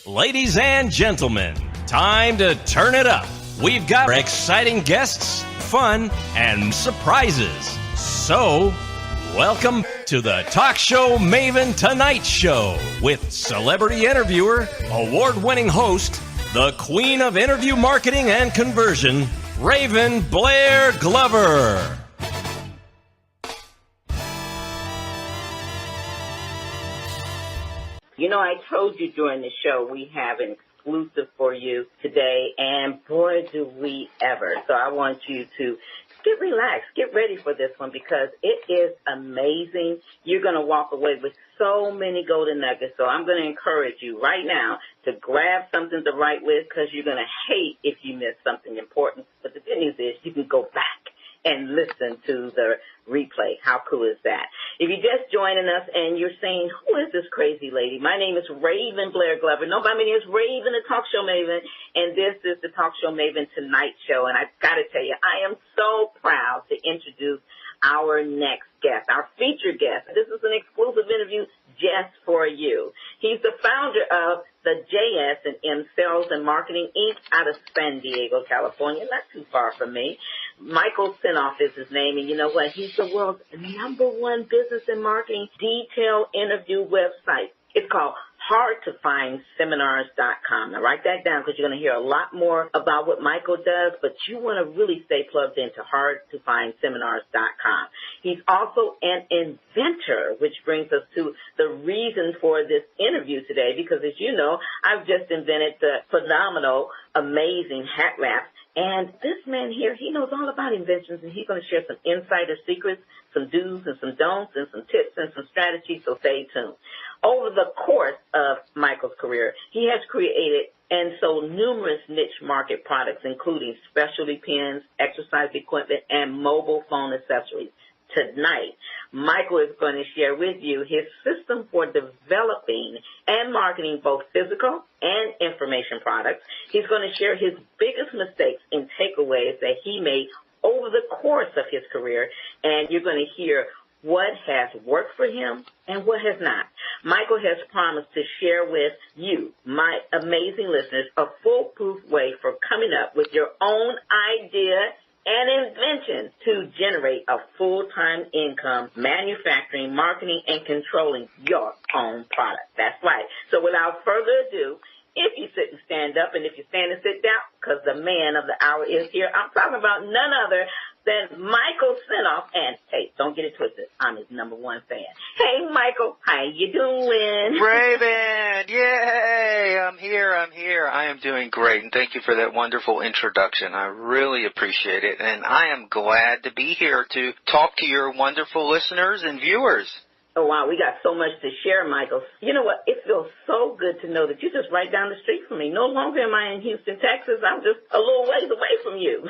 Ladies and gentlemen, time to turn it up. We've got exciting guests, fun, and surprises. So, welcome to the Talk Show Maven Tonight Show with celebrity interviewer, award-winning host, the queen of interview marketing and conversion, Raven Blair Glover. You know, I told you during the show we have an exclusive for you today, and boy, do we ever. So I want you to get relaxed, get ready for this one because it is amazing. You're going to walk away with so many golden nuggets. So I'm going to encourage you right now to grab something to write with because you're going to hate if you miss something important. But the good news is you can go back and listen to the replay. How cool is that? If you're just joining us and you're saying, who is this crazy lady? My name is Raven Blair Glover. No, my name is Raven, the Talk Show Maven, and this is the Talk Show Maven Tonight Show. And I've got to tell you, I am so proud to introduce our next guest, our featured guest. This is an exclusive interview just for you. He's the founder of the JS&M Sales and Marketing, Inc. out of San Diego, California, not too far from me. Michael Senoff is his name, and you know what? He's the world's #1 business and marketing detailed interview website. It's called hardtofindseminars.com. Now, write that down because you're going to hear a lot more about what Michael does, but you want to really stay plugged into hardtofindseminars.com. He's also an inventor, which brings us to the reason for this interview today because, as you know, I've just invented the phenomenal, amazing hat wrap. And this man here, he knows all about inventions, and he's going to share some insider secrets, some do's and some don'ts, and some tips and some strategies, so stay tuned. Over the course of Michael's career, he has created and sold numerous niche market products, including specialty pens, exercise equipment, and mobile phone accessories. Tonight, Michael is going to share with you his system for developing and marketing both physical and information products. He's going to share his biggest mistakes and takeaways that he made over the course of his career, and you're going to hear what has worked for him and what has not. Michael has promised to share with you, my amazing listeners, a foolproof way for coming up with your own idea and invention to generate a full-time income manufacturing, marketing, and controlling your own product. That's right. So without further ado, if you sit and stand up, and if you stand and sit down, because the man of the hour is here, I'm talking about none other than Michael Senoff. And, hey, don't get it twisted. I'm his #1 fan. Hey, Michael, how you doing? Raven, yay, I'm here. I am doing great, and thank you for that wonderful introduction. I really appreciate it, and I am glad to be here to talk to your wonderful listeners and viewers. Oh, wow, we got so much to share, Michael. You know what? It feels so good to know that you're just right down the street from me. No longer am I in Houston, Texas. I'm just a little ways away from you.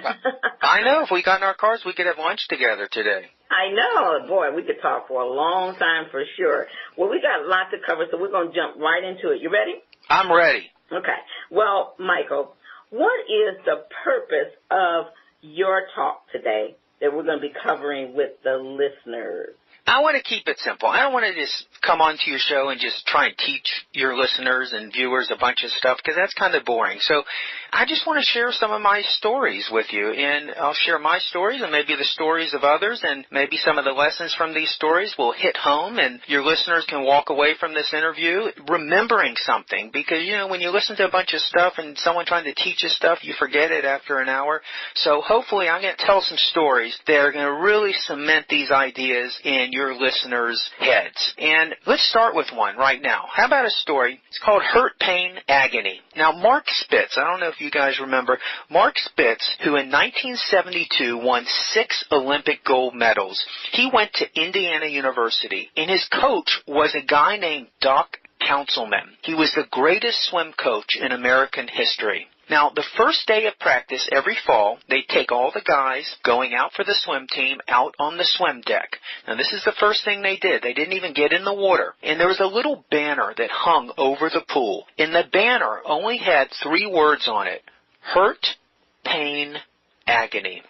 I know. If we got in our cars, we could have lunch together today. I know. Boy, we could talk for a long time for sure. Well, we got a lot to cover, so we're going to jump right into it. You ready? I'm ready. Okay. Well, Michael, what is the purpose of your talk today that we're going to be covering with the listeners? I want to keep it simple. I don't want to just come onto your show and just try and teach your listeners and viewers a bunch of stuff because that's kind of boring. So I just want to share some of my stories with you, and I'll share my stories and maybe the stories of others, and maybe some of the lessons from these stories will hit home, and your listeners can walk away from this interview remembering something because, you know, when you listen to a bunch of stuff and someone trying to teach you stuff, you forget it after an hour. So hopefully I'm going to tell some stories that are going to really cement these ideas in your listeners' heads. And let's start with one right now. How about a story? It's called Hurt, Pain, Agony. Now, Mark Spitz, I don't know if you guys remember, Mark Spitz, who in 1972 won 6 Olympic gold medals, he went to Indiana University, and his coach was a guy named Doc Councilman. He was the greatest swim coach in American history. Now, the first day of practice every fall, they take all the guys going out for the swim team out on the swim deck. Now, this is the first thing they did. They didn't even get in the water. And there was a little banner that hung over the pool. And the banner only had 3 words on it: hurt, pain, agony.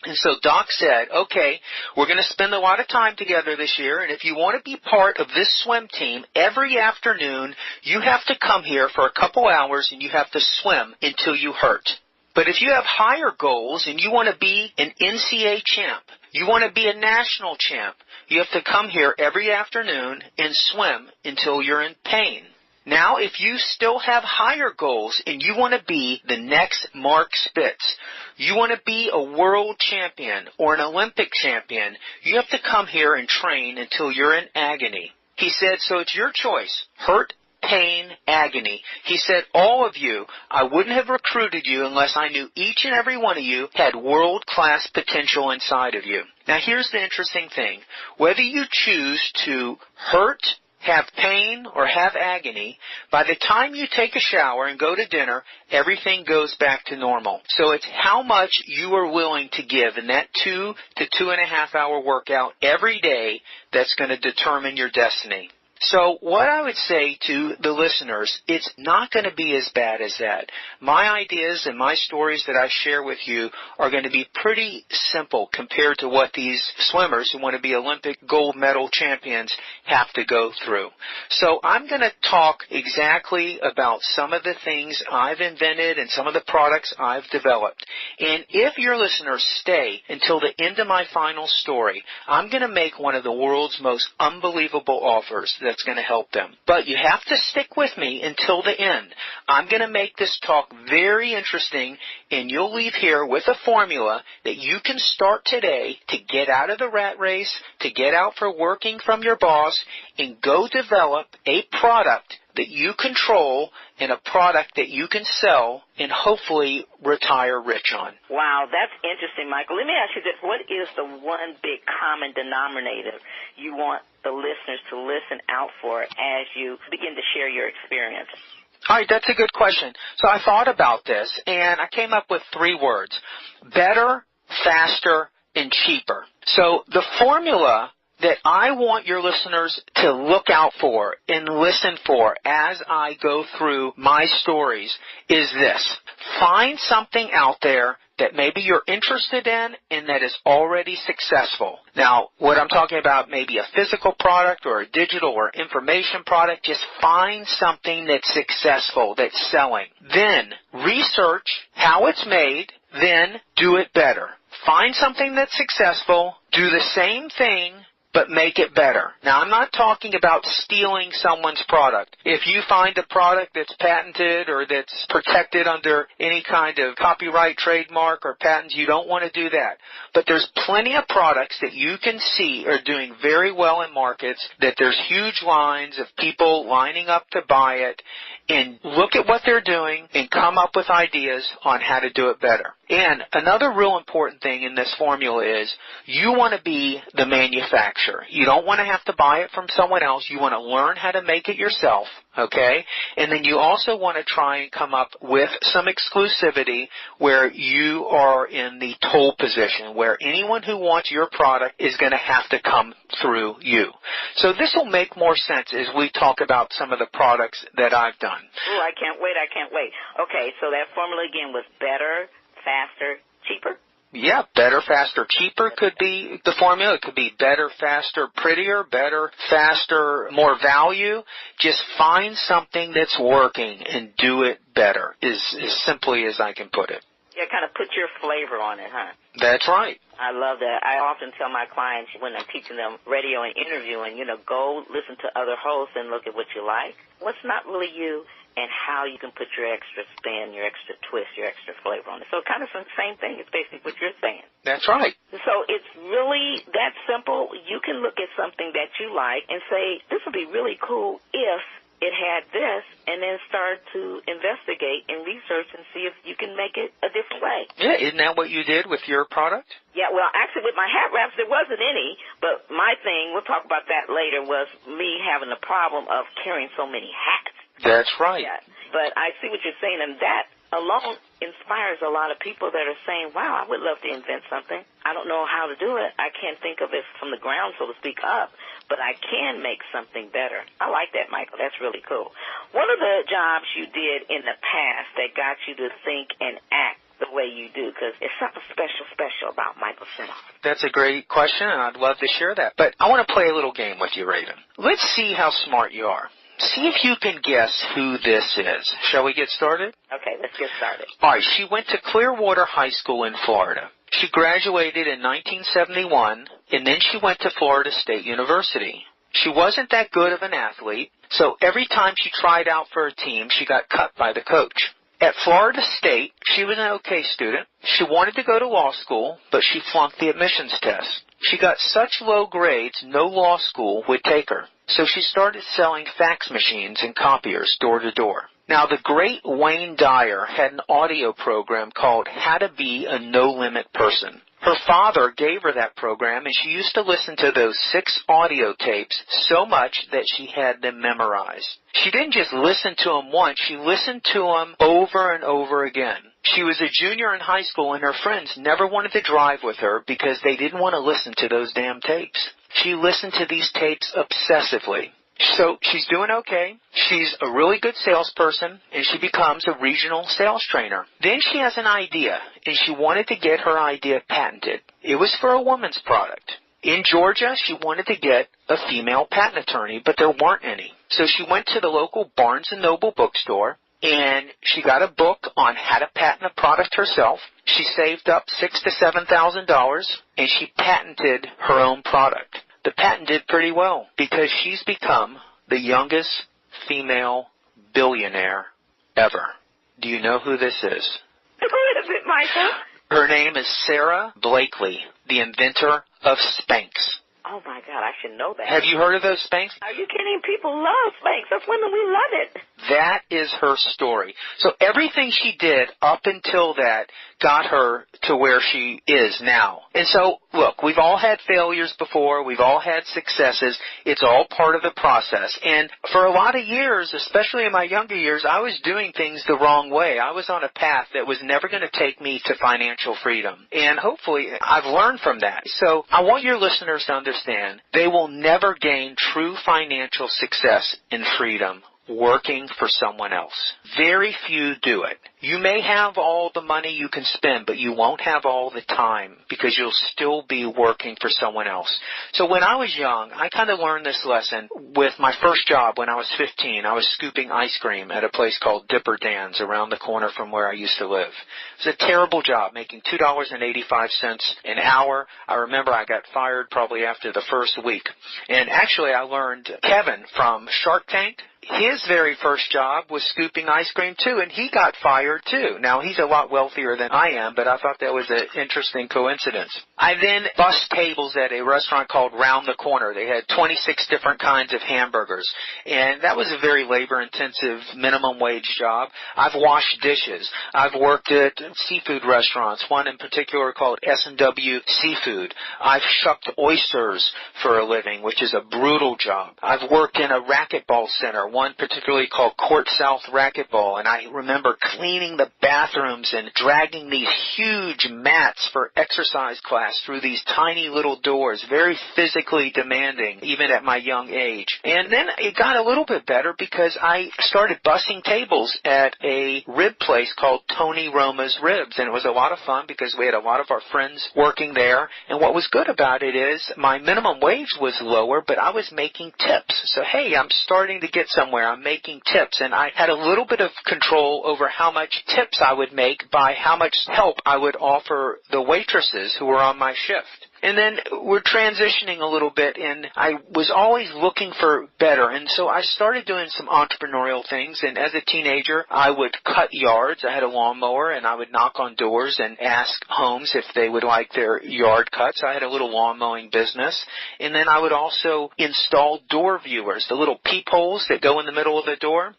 And so Doc said, okay, we're going to spend a lot of time together this year, and if you want to be part of this swim team, every afternoon you have to come here for a couple hours and you have to swim until you hurt. But if you have higher goals and you want to be an NCAA champ, you want to be a national champ, you have to come here every afternoon and swim until you're in pain. Now, if you still have higher goals and you want to be the next Mark Spitz, you want to be a world champion or an Olympic champion, you have to come here and train until you're in agony. He said, so it's your choice, hurt, pain, agony. He said, all of you, I wouldn't have recruited you unless I knew each and every one of you had world-class potential inside of you. Now, here's the interesting thing. Whether you choose to hurt, have pain, or have agony, by the time you take a shower and go to dinner, everything goes back to normal. So it's how much you are willing to give in that 2 to 2.5 hour workout every day that's going to determine your destiny. So what I would say to the listeners, it's not going to be as bad as that. My ideas and my stories that I share with you are going to be pretty simple compared to what these swimmers who want to be Olympic gold medal champions have to go through. So I'm going to talk exactly about some of the things I've invented and some of the products I've developed. And if your listeners stay until the end of my final story, I'm going to make one of the world's most unbelievable offers that's going to help them. But you have to stick with me until the end. I'm going to make this talk very interesting, and you'll leave here with a formula that you can start today to get out of the rat race, to get out for working from your boss, and go develop a product that you control and a product that you can sell and hopefully retire rich on. Wow, that's interesting, Michael. Let me ask you this. What is the one big common denominator you want the listeners to listen out for as you begin to share your experience? All right, that's a good question. So I thought about this, and I came up with 3 words: better, faster, and cheaper. So the formula that I want your listeners to look out for and listen for as I go through my stories is this. Find something out there that maybe you're interested in and that is already successful. Now, what I'm talking about, maybe a physical product or a digital or information product, just find something that's successful, that's selling. Then research how it's made, then do it better. Find something that's successful, do the same thing, but make it better. Now, I'm not talking about stealing someone's product. If you find a product that's patented or that's protected under any kind of copyright, trademark, or patents, you don't want to do that. But there's plenty of products that you can see are doing very well in markets, that there's huge lines of people lining up to buy it, and look at what they're doing and come up with ideas on how to do it better. And another real important thing in this formula is you want to be the manufacturer. You don't want to have to buy it from someone else. You want to learn how to make it yourself, okay? And then you also want to try and come up with some exclusivity where you are in the toll position, where anyone who wants your product is going to have to come through you. So this will make more sense as we talk about some of the products that I've done. Oh, I can't wait. Okay, so that formula again was better, faster, cheaper? Yeah, better, faster, cheaper could be the formula. It could be better, faster, prettier, better, faster, more value. Just find something that's working and do it better, is as simply as I can put it. Yeah, kind of put your flavor on it, huh? That's right. I love that. I often tell my clients when I'm teaching them radio and interviewing, go listen to other hosts and look at what you like, what's not really you, and how you can put your extra spin, your extra twist, your extra flavor on it. So kind of the same thing. It's basically what you're saying. That's right. So it's really that simple. You can look at something that you like and say, this would be really cool if it had this, and then start to investigate and research and see if you can make it a different way. Yeah, isn't that what you did with your product? Yeah, well, actually with my hat wraps, there wasn't any, but my thing, we'll talk about that later, was me having the problem of carrying so many hats. That's right. Yeah, but I see what you're saying, and that alone inspires a lot of people that are saying, wow, I would love to invent something. I don't know how to do it. I can't think of it from the ground, so to speak, up, but I can make something better. I like that, Michael. That's really cool. One of the jobs you did in the past that got you to think and act the way you do? Because it's something special about Michael Senoff. That's a great question, and I'd love to share that. But I want to play a little game with you, Raven. Let's see how smart you are. See if you can guess who this is. Shall we get started? Okay, let's get started. All right, she went to Clearwater High School in Florida. She graduated in 1971, and then she went to Florida State University. She wasn't that good of an athlete, so every time she tried out for a team, she got cut by the coach. At Florida State, she was an okay student. She wanted to go to law school, but she flunked the admissions test. She got such low grades, no law school would take her. So she started selling fax machines and copiers door to door. Now, the great Wayne Dyer had an audio program called How to Be a No-Limit Person. Her father gave her that program, and she used to listen to those 6 audio tapes so much that she had them memorized. She didn't just listen to them once, she listened to them over and over again. She was a junior in high school, and her friends never wanted to drive with her because they didn't want to listen to those damn tapes. She listened to these tapes obsessively. So she's doing okay. She's a really good salesperson, and she becomes a regional sales trainer. Then she has an idea, and she wanted to get her idea patented. It was for a woman's product. In Georgia, she wanted to get a female patent attorney, but there weren't any. So she went to the local Barnes & Noble bookstore, and she got a book on how to patent a product herself. She saved up $6,000 to $7,000, and she patented her own product. The patent did pretty well because she's become the youngest female billionaire ever. Do you know who this is? Who is it, Michael? Her name is Sarah Blakely, the inventor of Spanx. Oh, my God, I should know that. Have you heard of those Spanx? Are you kidding? People love Spanx. Us women, we love it. That is her story. So everything she did up until that got her to where she is now. And so, look, we've all had failures before. We've all had successes. It's all part of the process. And for a lot of years, especially in my younger years, I was doing things the wrong way. I was on a path that was never going to take me to financial freedom. And hopefully I've learned from that. So I want your listeners to understand they will never gain true financial success and freedom working for someone else. Very few do it. You may have all the money you can spend, but you won't have all the time because you'll still be working for someone else. So when I was young, I kind of learned this lesson with my first job when I was 15. I was scooping ice cream at a place called Dipper Dan's around the corner from where I used to live. It was a terrible job, making $2.85 an hour. I remember I got fired probably after the first week. And actually I learned Kevin from Shark Tank. His very first job was scooping ice cream, too, and he got fired, too. Now, he's a lot wealthier than I am, but I thought that was an interesting coincidence. I then bussed tables at a restaurant called Round the Corner. They had 26 different kinds of hamburgers, and that was a very labor-intensive minimum wage job. I've washed dishes. I've worked at seafood restaurants, one in particular called S&W Seafood. I've shucked oysters for a living, which is a brutal job. I've worked in a racquetball center, one particularly called Court South Racquetball, and I remember cleaning the bathrooms and dragging these huge mats for exercise class through these tiny little doors, very physically demanding, even at my young age. And then it got a little bit better because I started bussing tables at a rib place called Tony Roma's Ribs, and it was a lot of fun because we had a lot of our friends working there, and what was good about it is my minimum wage was lower, but I was making tips. So, hey, I'm starting to get somewhere. I'm making tips, and I had a little bit of control over how much tips I would make by how much help I would offer the waitresses who were on my shift. And then we're transitioning a little bit, and I was always looking for better, and so I started doing some entrepreneurial things, and as a teenager, I would cut yards. I had a lawnmower, and I would knock on doors and ask homes if they would like their yard cut. So I had a little lawn mowing business, and then I would also install door viewers, the little peepholes that go in the middle of the door.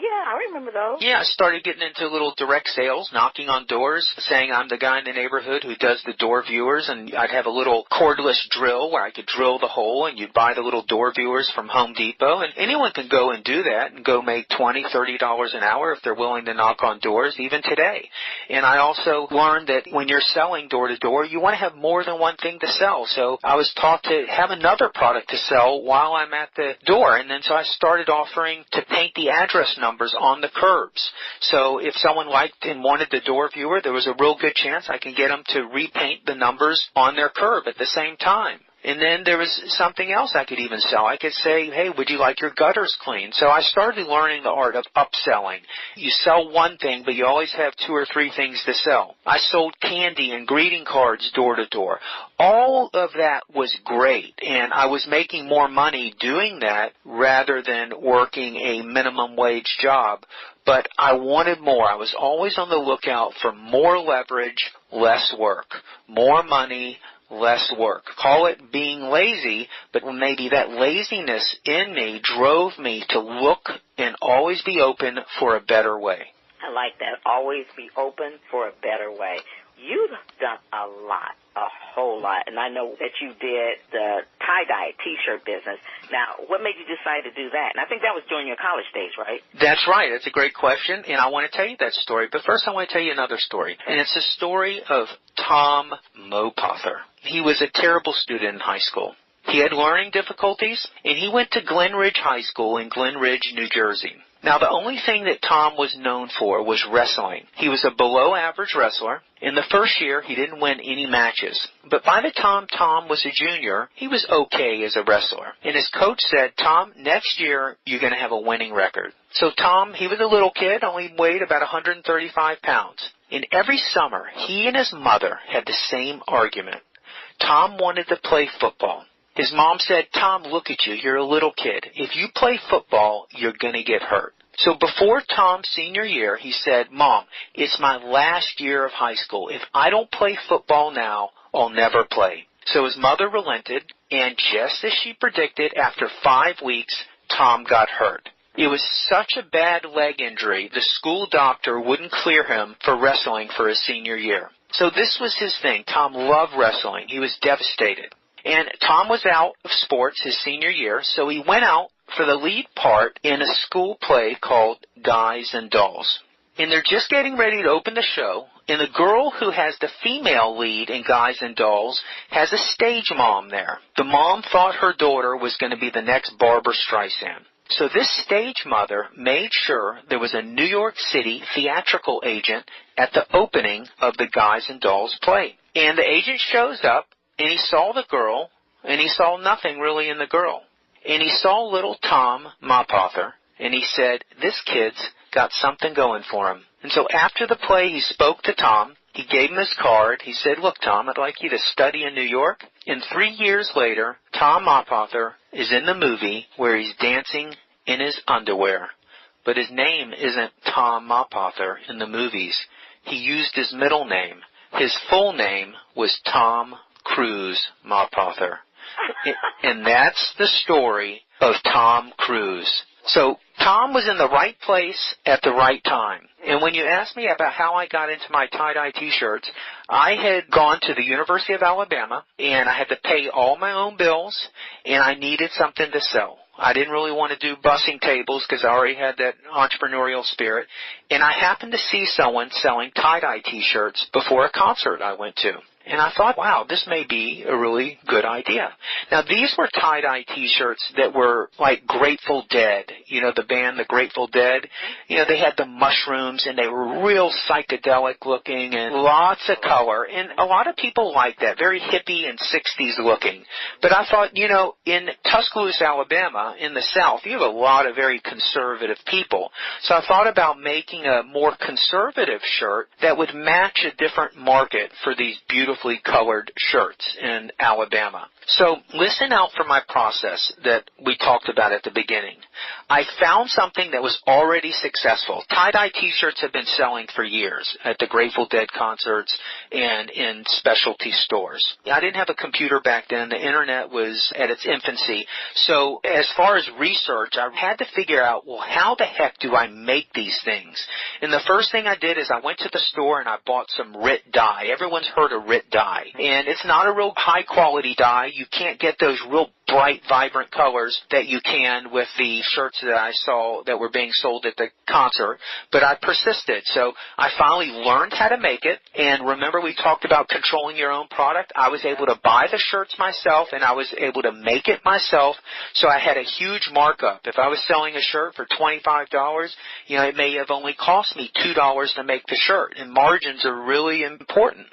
Yeah, I remember those. Yeah, I started getting into little direct sales, knocking on doors, saying I'm the guy in the neighborhood who does the door viewers, and I'd have a little cordless drill where I could drill the hole, and you'd buy the little door viewers from Home Depot, and anyone can go and do that and go make $20, $30 an hour if they're willing to knock on doors, even today. And I also learned that when you're selling door to door, you want to have more than one thing to sell. So I was taught to have another product to sell while I'm at the door. And then so I started offering to paint the address numbers on the curbs. So if someone liked and wanted the door viewer, there was a real good chance I could get them to repaint the numbers on their curb at the same time. And then there was something else I could even sell. I could say, hey, would you like your gutters cleaned? So I started learning the art of upselling. You sell one thing, but you always have 2 or 3 things to sell. I sold candy and greeting cards door to door. All of that was great, and I was making more money doing that rather than working a minimum wage job. But I wanted more. I was always on the lookout for more leverage, less work. More money, less work. Call it being lazy, but maybe that laziness in me drove me to look and always be open for a better way. I like that. Always be open for a better way. You've done a lot, a whole lot, and I know that you did the tie-dye T-shirt business. Now, what made you decide to do that? And I think that was during your college days, right? That's right. That's a great question, and I want to tell you that story. But first I want to tell you another story, and it's a story of Tom Mopother. He was a terrible student in high school. He had learning difficulties, and he went to Glen Ridge High School in Glen Ridge, New Jersey. Now, the only thing that Tom was known for was wrestling. He was a below-average wrestler. In the first year, he didn't win any matches. But by the time Tom was a junior, he was okay as a wrestler. And his coach said, Tom, next year, you're going to have a winning record. So Tom, he was a little kid, only weighed about 135 pounds. And every summer, he and his mother had the same argument. Tom wanted to play football. His mom said, Tom, look at you. You're a little kid. If you play football, you're going to get hurt. So before Tom's senior year, he said, Mom, it's my last year of high school. If I don't play football now, I'll never play. So his mother relented, and just as she predicted, after 5 weeks, Tom got hurt. It was such a bad leg injury, the school doctor wouldn't clear him for wrestling for his senior year. So this was his thing. Tom loved wrestling. He was devastated. And Tom was out of sports his senior year, so he went out for the lead part in a school play called Guys and Dolls. And they're just getting ready to open the show, and the girl who has the female lead in Guys and Dolls has a stage mom there. The mom thought her daughter was going to be the next Barbra Streisand. So this stage mother made sure there was a New York City theatrical agent at the opening of the Guys and Dolls play. And the agent shows up, and he saw the girl, and he saw nothing really in the girl. And he saw little Tom Mopother, and he said, this kid's got something going for him. And so after the play, he spoke to Tom. He gave him his card. He said, look, Tom, I'd like you to study in New York. And 3 years later, Tom Mopother is in the movie where he's dancing in his underwear. But his name isn't Tom Mopother in the movies. He used his middle name. His full name was Tom Cruise Mopother. And that's the story of Tom Cruise. So Tom was in the right place at the right time. And when you ask me about how I got into my tie-dye T-shirts, I had gone to the University of Alabama, and I had to pay all my own bills, and I needed something to sell. I didn't really want to do bussing tables because I already had that entrepreneurial spirit. And I happened to see someone selling tie-dye T-shirts before a concert I went to. And I thought, wow, this may be a really good idea. Now, these were tie-dye T-shirts that were like Grateful Dead. You know, the band, the Grateful Dead. You know, they had the mushrooms, and they were real psychedelic looking and lots of color. And a lot of people liked that, very hippie and 60s looking. But I thought, you know, in Tuscaloosa, Alabama, in the South, you have a lot of very conservative people. So I thought about making a more conservative shirt that would match a different market for these beautiful colored shirts in Alabama. So listen out for my process that we talked about at the beginning. I found something that was already successful. Tie-dye T-shirts have been selling for years at the Grateful Dead concerts and in specialty stores. I didn't have a computer back then. The internet was at its infancy. So as far as research, I had to figure out, well, how the heck do I make these things? And the first thing I did is I went to the store and I bought some RIT dye. Everyone's heard of RIT counterfeit dye. And it's not a real high-quality dye. You can't get those real bright, vibrant colors that you can with the shirts that I saw that were being sold at the concert, but I persisted. So I finally learned how to make it, and remember we talked about controlling your own product? I was able to buy the shirts myself, and I was able to make it myself, so I had a huge markup. If I was selling a shirt for $25, it may have only cost me $2 to make the shirt, and margins are really important.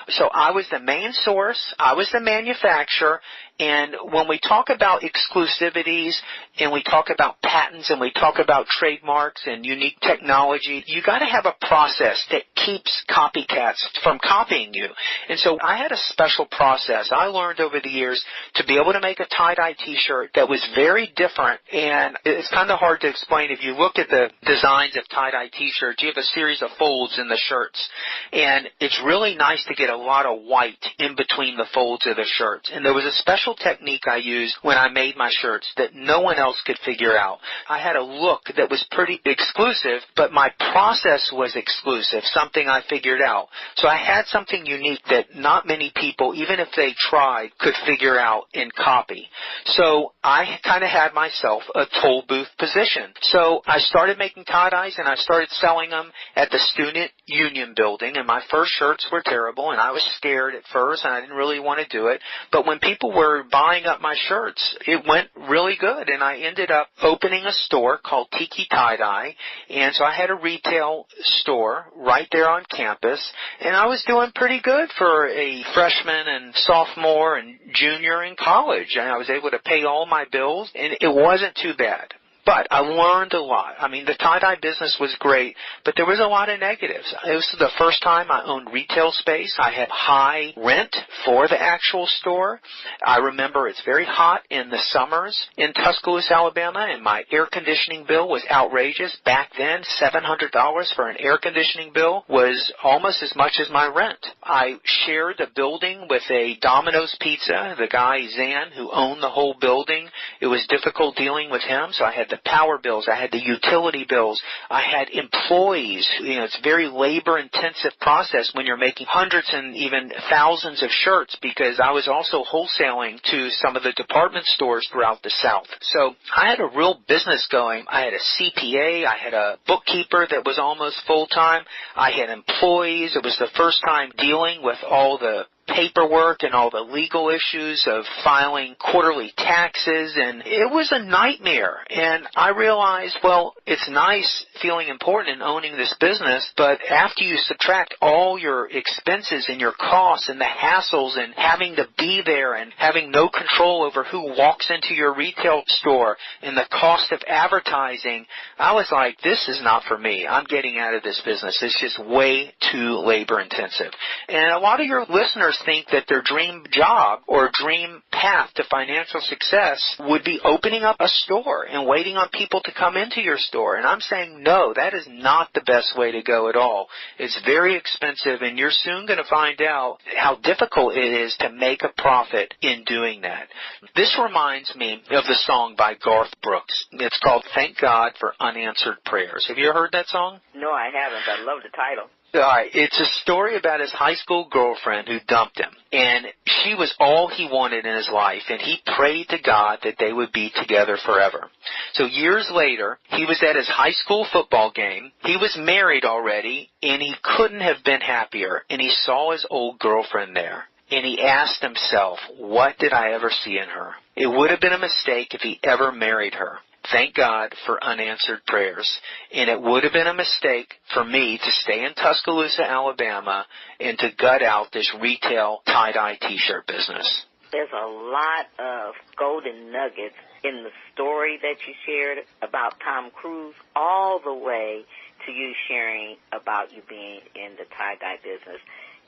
So I was the main source, I was the manufacturer, and when we talk about exclusivities and we talk about patents and we talk about trademarks and unique technology, you got to have a process that keeps copycats from copying you. And so I had a special process I learned over the years to be able to make a tie-dye T-shirt that was very different, and it's kind of hard to explain. If you look at the designs of tie-dye T-shirts, you have a series of folds in the shirts, and it's really nice to get a lot of white in between the folds of the shirts. And there was a special technique I used when I made my shirts that no one else could figure out. I had a look that was pretty exclusive, but my process was exclusive, something I figured out. So I had something unique that not many people, even if they tried, could figure out and copy. So I kind of had myself a toll booth position. So I started making tie-dyes and I started selling them at the Student Union building, and my first shirts were terrible, and I was scared at first, and I didn't really want to do it. But when people were buying up my shirts, it went really good, and I ended up opening a store called Tiki Tie-Dye, and so I had a retail store right there on campus, and I was doing pretty good for a freshman and sophomore and junior in college, and I was able to pay all my bills, and it wasn't too bad. But I learned a lot. I mean, the tie-dye business was great, but there was a lot of negatives. It was the first time I owned retail space. I had high rent for the actual store. I remember it's very hot in the summers in Tuscaloosa, Alabama, and my air conditioning bill was outrageous. Back then, $700 for an air conditioning bill was almost as much as my rent. I shared a building with a Domino's Pizza, the guy, Zan, who owned the whole building. It was difficult dealing with him, so I had the power bills, I had the utility bills, I had employees. It's a very labor-intensive process when you're making hundreds and even thousands of shirts, because I was also wholesaling to some of the department stores throughout the South. So I had a real business going. I had a CPA, I had a bookkeeper that was almost full-time, I had employees. It was the first time dealing with all the paperwork and all the legal issues of filing quarterly taxes, and it was a nightmare. And I realized, well, it's nice feeling important and owning this business, but after you subtract all your expenses and your costs and the hassles and having to be there and having no control over who walks into your retail store and the cost of advertising, I was like, this is not for me. I'm getting out of this business. It's just way too labor intensive. And a lot of your listeners think that their dream job or dream path to financial success would be opening up a store and waiting on people to come into your store. And I'm saying, no, that is not the best way to go at all. It's very expensive, and you're soon going to find out how difficult it is to make a profit in doing that. This reminds me of the song by Garth Brooks. It's called Thank God for Unanswered Prayers. Have you ever heard that song? No, I haven't, but I love the title. All right, it's a story about his high school girlfriend who dumped him, and she was all he wanted in his life, and he prayed to God that they would be together forever. So years later, he was at his high school football game. He was married already, and he couldn't have been happier, and he saw his old girlfriend there. And he asked himself, what did I ever see in her? It would have been a mistake if he ever married her. Thank God for unanswered prayers. And it would have been a mistake for me to stay in Tuscaloosa, Alabama, and to gut out this retail tie-dye T-shirt business. There's a lot of golden nuggets in the story that you shared about Tom Cruise, all the way to you sharing about you being in the tie-dye business.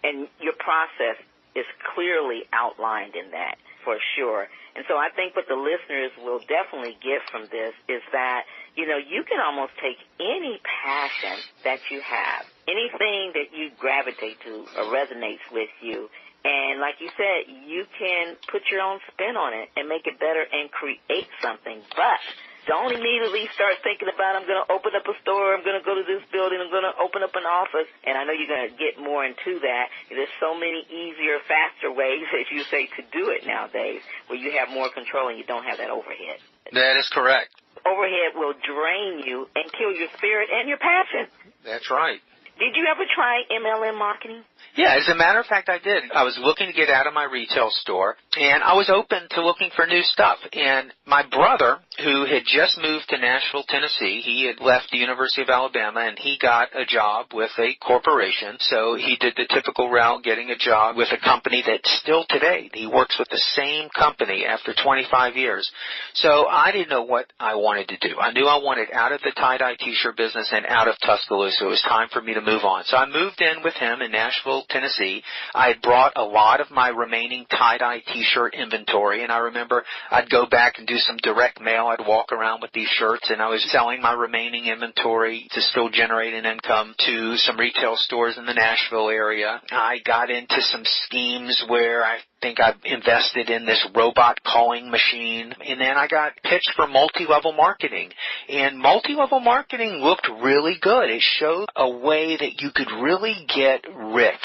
And your process is clearly outlined in that, for sure. And so I think what the listeners will definitely get from this is that, you can almost take any passion that you have, anything that you gravitate to or resonates with you, and like you said, you can put your own spin on it and make it better and create something. But Don't immediately start thinking about, I'm going to open up a store, I'm going to go to this building, I'm going to open up an office. And I know you're going to get more into that. There's so many easier, faster ways, as you say, to do it nowadays, where you have more control and you don't have that overhead. That is correct. Overhead will drain you and kill your spirit and your passion. That's right. Did you ever try MLM marketing? Yeah, as a matter of fact, I did. I was looking to get out of my retail store, and I was open to looking for new stuff. And my brother, who had just moved to Nashville, Tennessee, he had left the University of Alabama, and he got a job with a corporation. So he did the typical route, getting a job with a company that still today, he works with the same company after 25 years. So I didn't know what I wanted to do. I knew I wanted out of the tie-dye T-shirt business and out of Tuscaloosa. It was time for me to move on. So I moved in with him in Nashville, Tennessee. I had brought a lot of my remaining tie-dye T-shirt inventory, and I remember I'd go back and do some direct mail. I'd walk around with these shirts, and I was selling my remaining inventory to still generate an income to some retail stores in the Nashville area. I got into some schemes where I think I invested in this robot calling machine, and then I got pitched for multi-level marketing. And multi-level marketing looked really good. It showed a way that you could really get rich.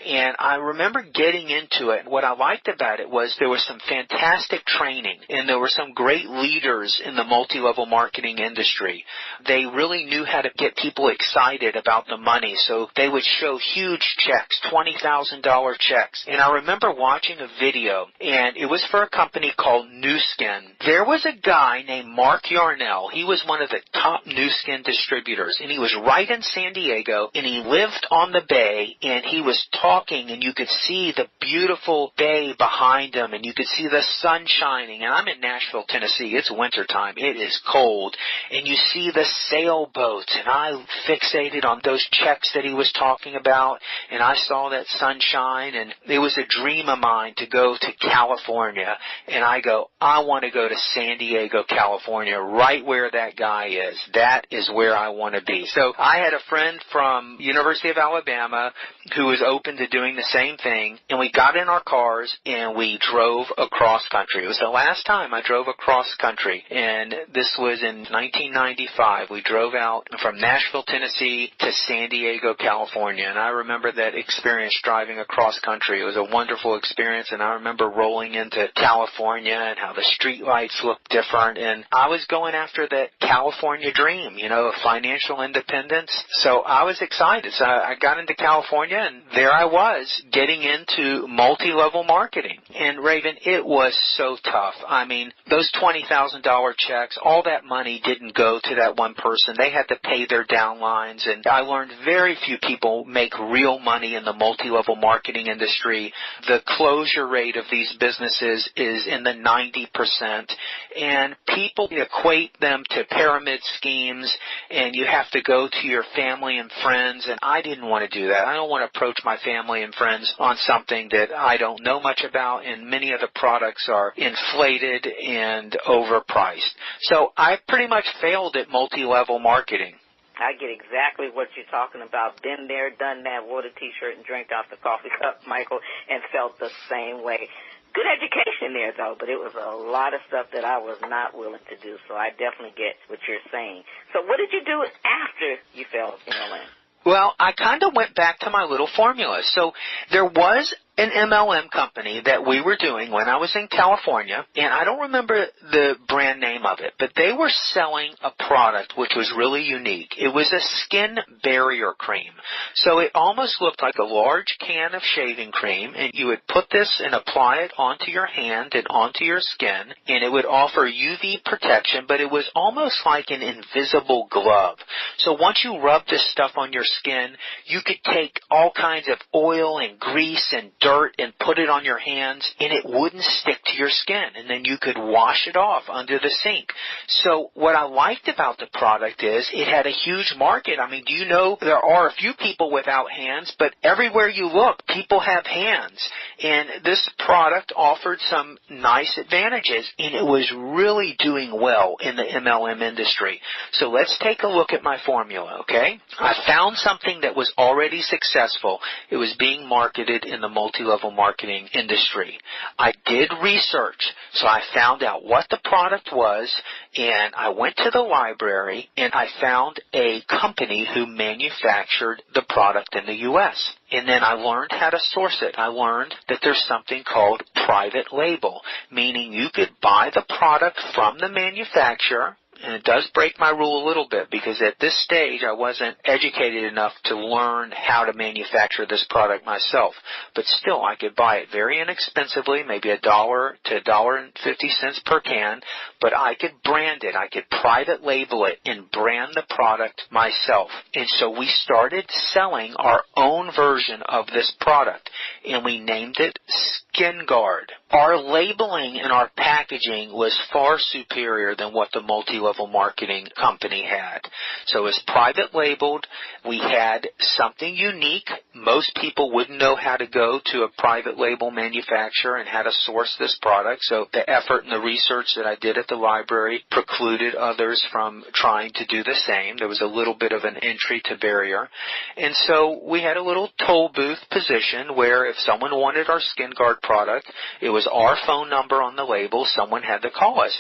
And I remember getting into it. What I liked about it was there was some fantastic training, and there were some great leaders in the multi-level marketing industry. They really knew how to get people excited about the money, so they would show huge checks, $20,000 checks. And I remember watching a video, and it was for a company called Nu Skin. There was a guy named Mark Yarnell. He was one of the top Nu Skin distributors, and he was right in San Diego, and he lived on the bay, and he was talking, and you could see the beautiful bay behind him, and you could see the sun shining. And I'm in Nashville, Tennessee. It's wintertime. It is cold, and you see the sailboats, and I fixated on those checks that he was talking about, and I saw that sunshine, and it was a dream of mine to go to California. And I go, I want to go to San Diego, California, right where that guy is. That is where I want to be. So I had a friend from University of Alabama who was open to doing the same thing, and we got in our cars and we drove across country. It was the last time I drove across country, and this was in 1995. We drove out from Nashville, Tennessee to San Diego, California, and I remember that experience driving across country. It was a wonderful experience, and I remember rolling into California and how the street lights looked different, and I was going after that California dream, of financial independence. So I was excited. So I got into California, and there I was getting into multi-level marketing. And Raven, it was so tough. I mean, those $20,000 checks, all that money didn't go to that one person. They had to pay their downlines, and I learned very few people make real money in the multi-level marketing industry. The closure rate of these businesses is in the 90%, and people equate them to pyramid schemes, and you have to go to your family and friends, and I didn't want to do that. I don't want to approach my family and friends on something that I don't know much about, and many of the products are inflated and overpriced. So I pretty much failed at multi-level marketing. I get exactly what you're talking about. Been there, done that, wore the T-shirt and drank off the coffee cup, Michael, and felt the same way. Good education there, though, but it was a lot of stuff that I was not willing to do, so I definitely get what you're saying. So what did you do after you failed MLM? Well, I kind of went back to my little formula. So there was an MLM company that we were doing when I was in California, and I don't remember the brand name of it, but they were selling a product which was really unique. It was a skin barrier cream. So it almost looked like a large can of shaving cream, and you would put this and apply it onto your hand and onto your skin, and it would offer UV protection, but it was almost like an invisible glove. So once you rub this stuff on your skin, you could take all kinds of oil and grease and dirt and put it on your hands, and it wouldn't stick to your skin, and then you could wash it off under the sink. So what I liked about the product is it had a huge market. I mean, do you know there are a few people without hands, but everywhere you look, people have hands, and this product offered some nice advantages, and it was really doing well in the MLM industry. So let's take a look at my formula, okay? I found something that was already successful. It was being marketed in the multi multi-level marketing industry. I did research, so I found out what the product was, and I went to the library, and I found a company who manufactured the product in the U.S. And then I learned how to source it. I learned that there's something called private label, meaning you could buy the product from the manufacturer. And it does break my rule a little bit because at this stage I wasn't educated enough to learn how to manufacture this product myself. But still, I could buy it very inexpensively, maybe $1 to $1.50 per can, but I could brand it. I could private label it and brand the product myself. And so we started selling our own version of this product, and we named it Skin Guard. Our labeling and our packaging was far superior than what the multi-level marketing company had. So it was private labeled. We had something unique. Most people wouldn't know how to go to a private label manufacturer and how to source this product. So the effort and the research that I did at the library precluded others from trying to do the same. There was a little bit of an entry to barrier. And so we had a little toll booth position where if someone wanted our Skin Guard product, it was our phone number on the label. Someone had to call us.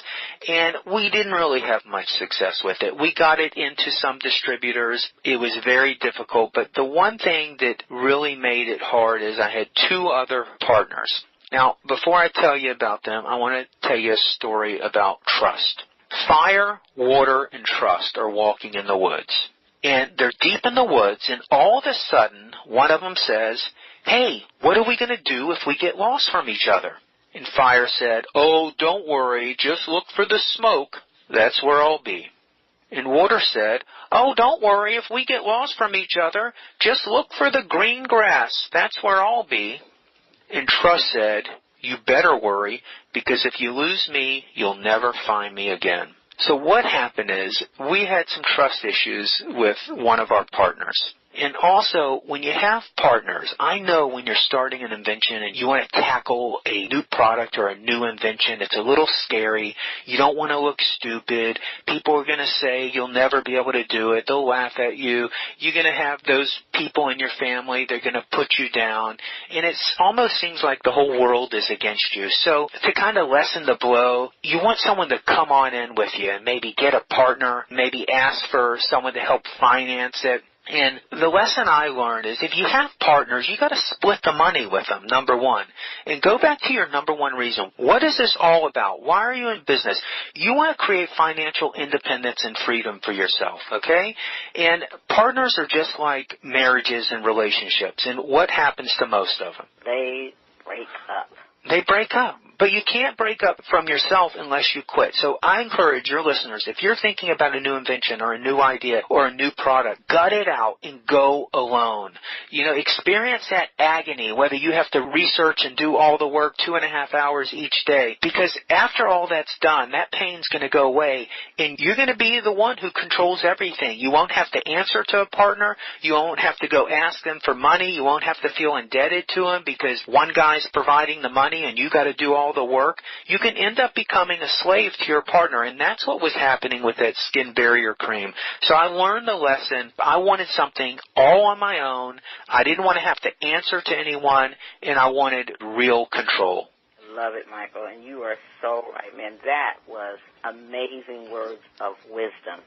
And we didn't really have much success with it. We got it into some distributors. It was very difficult. But the one thing that really made it hard is I had 2 other partners. Now, before I tell you about them, I want to tell you a story about trust. Fire, water, and trust are walking in the woods. And they're deep in the woods, and all of a sudden, one of them says, "Hey, what are we going to do if we get lost from each other?" And Fire said, "Oh, don't worry, just look for the smoke. That's where I'll be." And Water said, "Oh, don't worry, if we get lost from each other, just look for the green grass. That's where I'll be." And Trust said, "You better worry, because if you lose me, you'll never find me again." So what happened is we had some trust issues with one of our partners. And also, when you have partners, I know when you're starting an invention and you want to tackle a new product or a new invention, it's a little scary. You don't want to look stupid. People are going to say you'll never be able to do it. They'll laugh at you. You're going to have those people in your family. They're going to put you down. And it almost seems like the whole world is against you. So to kind of lessen the blow, you want someone to come on in with you and maybe get a partner, maybe ask for someone to help finance it. And the lesson I learned is if you have partners, you got to split the money with them, number one. And go back to your number one reason. What is this all about? Why are you in business? You want to create financial independence and freedom for yourself, okay? And partners are just like marriages and relationships. And what happens to most of them? They break up. They break up. But you can't break up from yourself unless you quit. So I encourage your listeners, if you're thinking about a new invention or a new idea or a new product, gut it out and go alone. You know, experience that agony, whether you have to research and do all the work 2.5 hours each day. Because after all that's done, that pain's going to go away, and you're going to be the one who controls everything. You won't have to answer to a partner. You won't have to go ask them for money. You won't have to feel indebted to them because one guy's providing the money and you got to do all the work. You can end up becoming a slave to your partner, and that's what was happening with that skin barrier cream. So I learned the lesson. I wanted something all on my own. I didn't want to have to answer to anyone, and I wanted real control. Love it, Michael, and you are so right, man. That was amazing words of wisdom.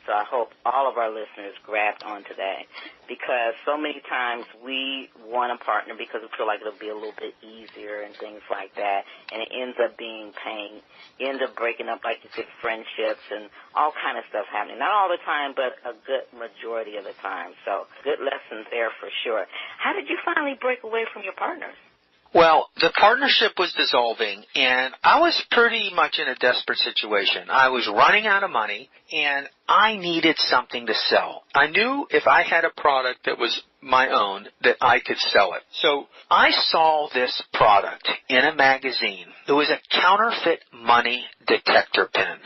So I hope all of our listeners grabbed onto that, because so many times we want a partner because we feel like it'll be a little bit easier and things like that, and it ends up being pain. You end up breaking up, like you said, friendships and all kind of stuff happening. Not all the time, but a good majority of the time. So good lessons there for sure. How did you finally break away from your partners? Well, the partnership was dissolving, and I was pretty much in a desperate situation. I was running out of money, and I needed something to sell. I knew if I had a product that was my own, that I could sell it. So I saw this product in a magazine. It was a counterfeit money detector pen,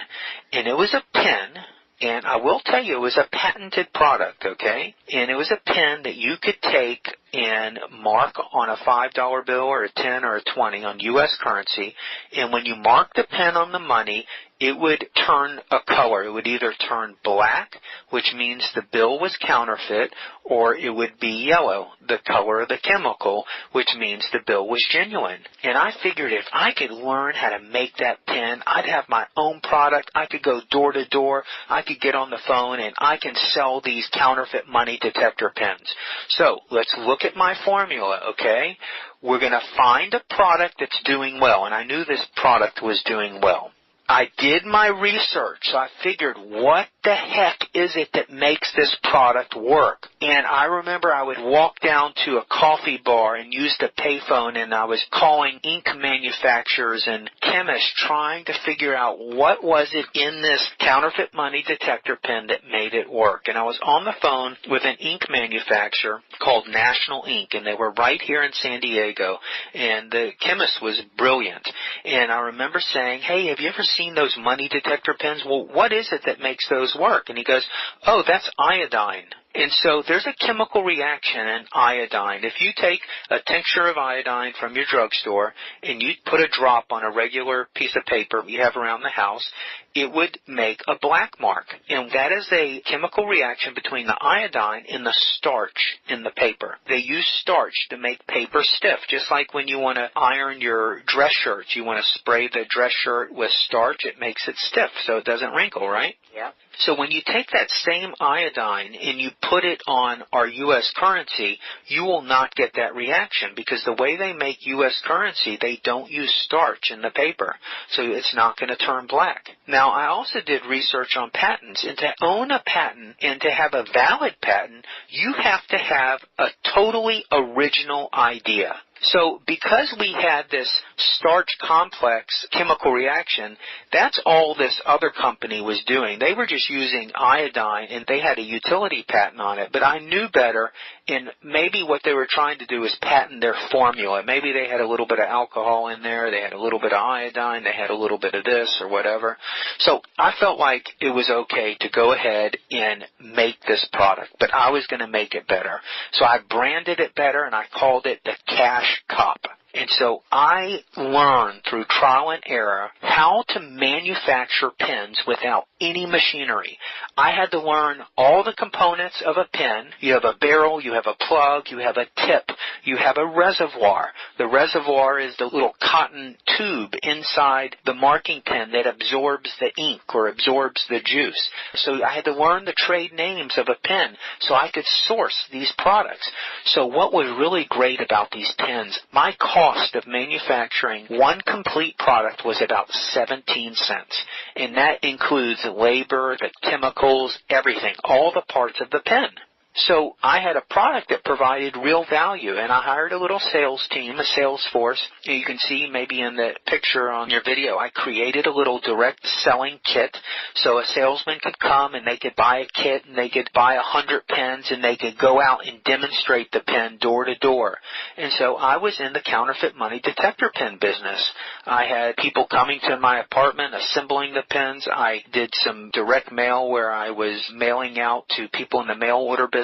and it was a pen. And I will tell you, it was a patented product, okay? And it was a pen that you could take and mark on a $5 bill or a 10 or a 20 on U.S. currency. And when you mark the pen on the money, it would turn a color. It would either turn black, which means the bill was counterfeit, or it would be yellow, the color of the chemical, which means the bill was genuine. And I figured if I could learn how to make that pen, I'd have my own product. I could go door to door. I could get on the phone, and I can sell these counterfeit money detector pens. So let's look at my formula, okay? We're going to find a product that's doing well, and I knew this product was doing well. I did my research, so I figured, what the heck is it that makes this product work? And I remember I would walk down to a coffee bar and use the payphone, and I was calling ink manufacturers and chemists trying to figure out what was it in this counterfeit money detector pen that made it work. And I was on the phone with an ink manufacturer called National Ink, and they were right here in San Diego, and the chemist was brilliant. And I remember saying, hey, have you ever seen those money detector pens? Well, what is it that makes those work? And he goes, oh, that's iodine. And so there's a chemical reaction in iodine. If you take a tincture of iodine from your drugstore and you put a drop on a regular piece of paper you have around the house, it would make a black mark. And that is a chemical reaction between the iodine and the starch in the paper. They use starch to make paper stiff, just like when you want to iron your dress shirts. You want to spray the dress shirt with starch, it makes it stiff so it doesn't wrinkle, right? Yeah. So when you take that same iodine and you put it on our U.S. currency, you will not get that reaction, because the way they make U.S. currency, they don't use starch in the paper. So it's not going to turn black. Now, I also did research on patents, and to own a patent and to have a valid patent, you have to have a totally original idea. So because we had this starch complex chemical reaction, that's all this other company was doing. They were just using iodine, and they had a utility patent on it. But I knew better, and maybe what they were trying to do is patent their formula. Maybe they had a little bit of alcohol in there, they had a little bit of iodine, they had a little bit of this or whatever. So I felt like it was okay to go ahead and make this product, but I was going to make it better. So I branded it better, and I called it the Cash Cup. And so I learned through trial and error how to manufacture pens without any machinery. I had to learn all the components of a pen. You have a barrel, you have a plug, you have a tip, you have a reservoir. The reservoir is the little cotton tube inside the marking pen that absorbs the ink or absorbs the juice. So I had to learn the trade names of a pen so I could source these products. So what was really great about these pens, my cost of manufacturing one complete product was about 17 cents. And that includes labor, the chemicals, everything, all the parts of the pen. So I had a product that provided real value, and I hired a little sales team, a sales force. And you can see maybe in the picture on your video, I created a little direct selling kit. So a salesman could come and they could buy a kit, and they could buy 100 pens, and they could go out and demonstrate the pen door to door. And so I was in the counterfeit money detector pen business. I had people coming to my apartment, assembling the pens. I did some direct mail where I was mailing out to people in the mail order business.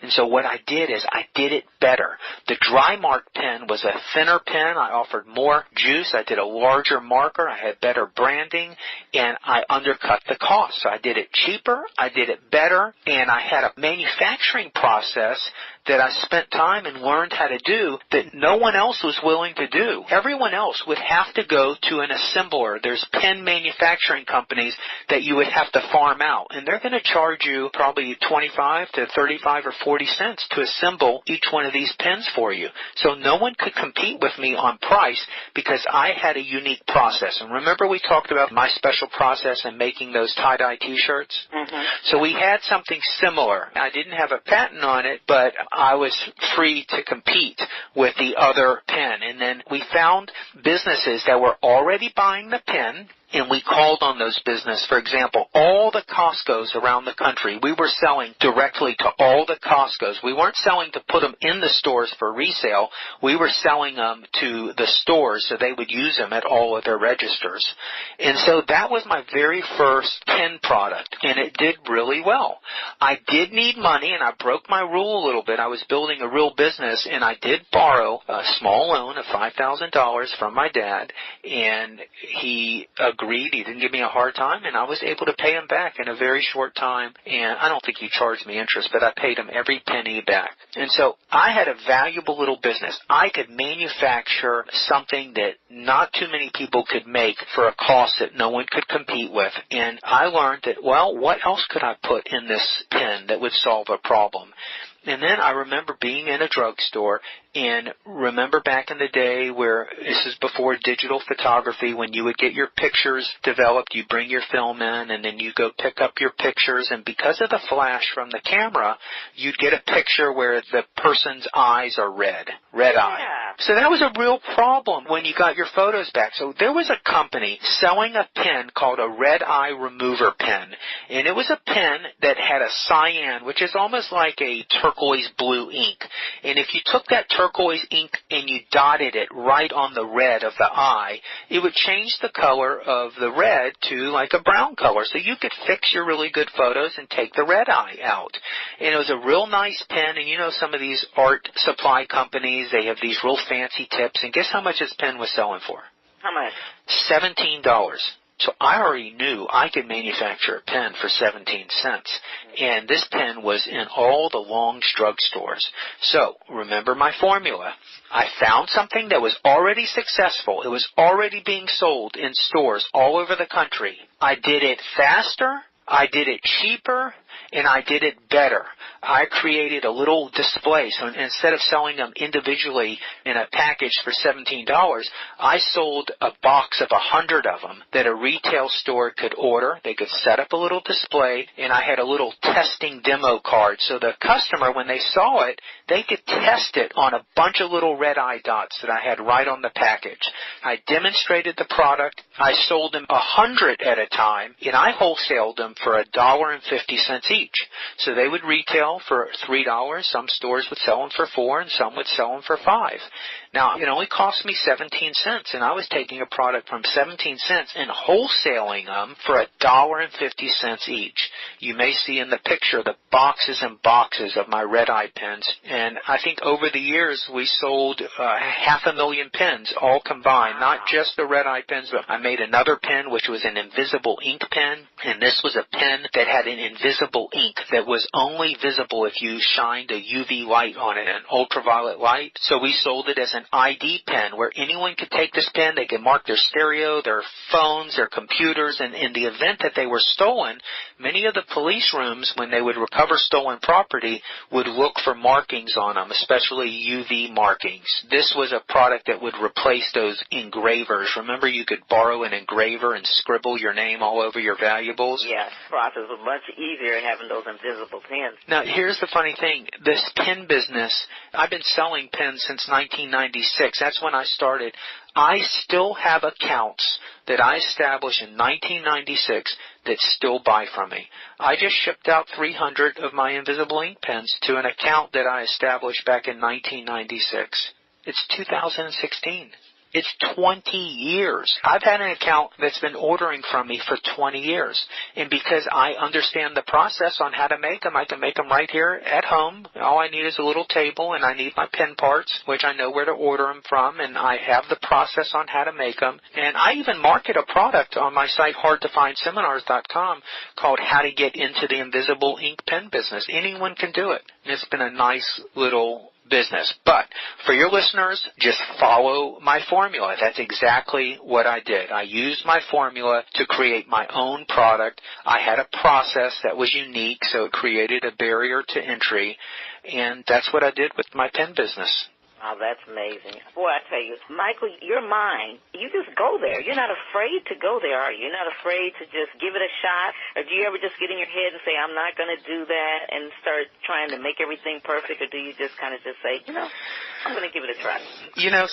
And so what I did is I did it better. The dry mark pen was a thinner pen. I offered more juice. I did a larger marker. I had better branding, and I undercut the cost. So I did it cheaper. I did it better, and I had a manufacturing process that I spent time and learned how to do that no one else was willing to do. Everyone else would have to go to an assembler. There's pen manufacturing companies that you would have to farm out, and they're going to charge you probably 25 to 35 or 40 cents to assemble each one of these pens for you. So no one could compete with me on price because I had a unique process. And remember we talked about my special process in making those tie-dye T-shirts? Mm-hmm. So we had something similar. I didn't have a patent on it, but I was free to compete with the other pen. And then we found businesses that were already buying the pen, and we called on those businesses. For example, all the Costcos around the country, we were selling directly to all the Costcos. We weren't selling to put them in the stores for resale. We were selling them to the stores so they would use them at all of their registers. And so that was my very first pen product, and it did really well. I did need money, and I broke my rule a little bit. I was building a real business, and I did borrow a small loan of $5,000 from my dad, and he agreed agreed. He didn't give me a hard time, and I was able to pay him back in a very short time. And I don't think he charged me interest, but I paid him every penny back. And so I had a valuable little business. I could manufacture something that not too many people could make for a cost that no one could compete with. And I learned that, well, what else could I put in this pen that would solve a problem? And then I remember being in a drugstore, and remember back in the day where this is before digital photography, when you would get your pictures developed, you bring your film in, and then you go pick up your pictures, and because of the flash from the camera, you'd get a picture where the person's eyes are red eye. So that was a real problem when you got your photos back. So there was a company selling a pen called a red eye remover pen, and it was a pen that had a cyan, which is almost like a turquoise blue ink. And if you took that turquoise ink and you dotted it right on the red of the eye, it would change the color of the red to like a brown color. So you could fix your really good photos and take the red eye out. And it was a real nice pen. And you know, some of these art supply companies, they have these real fancy tips. And guess how much this pen was selling for? How much? $17. So I already knew I could manufacture a pen for 17 cents. And this pen was in all the Long's drugstores. So remember my formula. I found something that was already successful. It was already being sold in stores all over the country. I did it faster, I did it cheaper, and I did it better. I created a little display. So instead of selling them individually in a package for $17, I sold a box of 100 of them that a retail store could order. They could set up a little display, and I had a little testing demo card. So the customer, when they saw it, they could test it on a bunch of little red eye dots that I had right on the package. I demonstrated the product. I sold them 100 at a time, and I wholesaled them for $1.50 each. So they would retail for $3. Some stores would sell them for $4, and some would sell them for $5. Now, it only cost me 17 cents, and I was taking a product from 17 cents and wholesaling them for $1.50 each. You may see in the picture the boxes and boxes of my red eye pens, and I think over the years we sold 500,000 pens all combined, not just the red eye pens, but I made another pen which was an invisible ink pen, and this was a pen that had an invisible ink that was only visible if you shined a UV light on it, an ultraviolet light. So we sold it as an ID pen where anyone could take this pen, they could mark their stereo, their phones, their computers, and in the event that they were stolen, many of the police rooms, when they would recover stolen property, would look for markings on them, especially UV markings. This was a product that would replace those engravers. Remember, you could borrow an engraver and scribble your name all over your valuables? Yes, process was much easier having those invisible pens. Now, here's the funny thing. This pen business, I've been selling pens since 1996. That's when I started. I still have accounts that I established in 1996 that still buy from me. I just shipped out 300 of my invisible ink pens to an account that I established back in 1996. It's 2016. It's 20 years. I've had an account that's been ordering from me for 20 years. And because I understand the process on how to make them, I can make them right here at home. All I need is a little table, and I need my pen parts, which I know where to order them from, and I have the process on how to make them. And I even market a product on my site, hardtofindseminars.com, called How to Get into the Invisible Ink Pen Business. Anyone can do it. And it's been a nice little business. But for your listeners, just follow my formula. That's exactly what I did. I used my formula to create my own product. I had a process that was unique, so it created a barrier to entry, and that's what I did with my pen business. Wow, that's amazing. Boy, I tell you, Michael, your mind, you just go there. You're not afraid to go there, are you? You're not afraid to just give it a shot? Or do you ever just get in your head and say, I'm not going to do that, and start trying to make everything perfect? Or do you just kind of just say, I'm going to give it a try?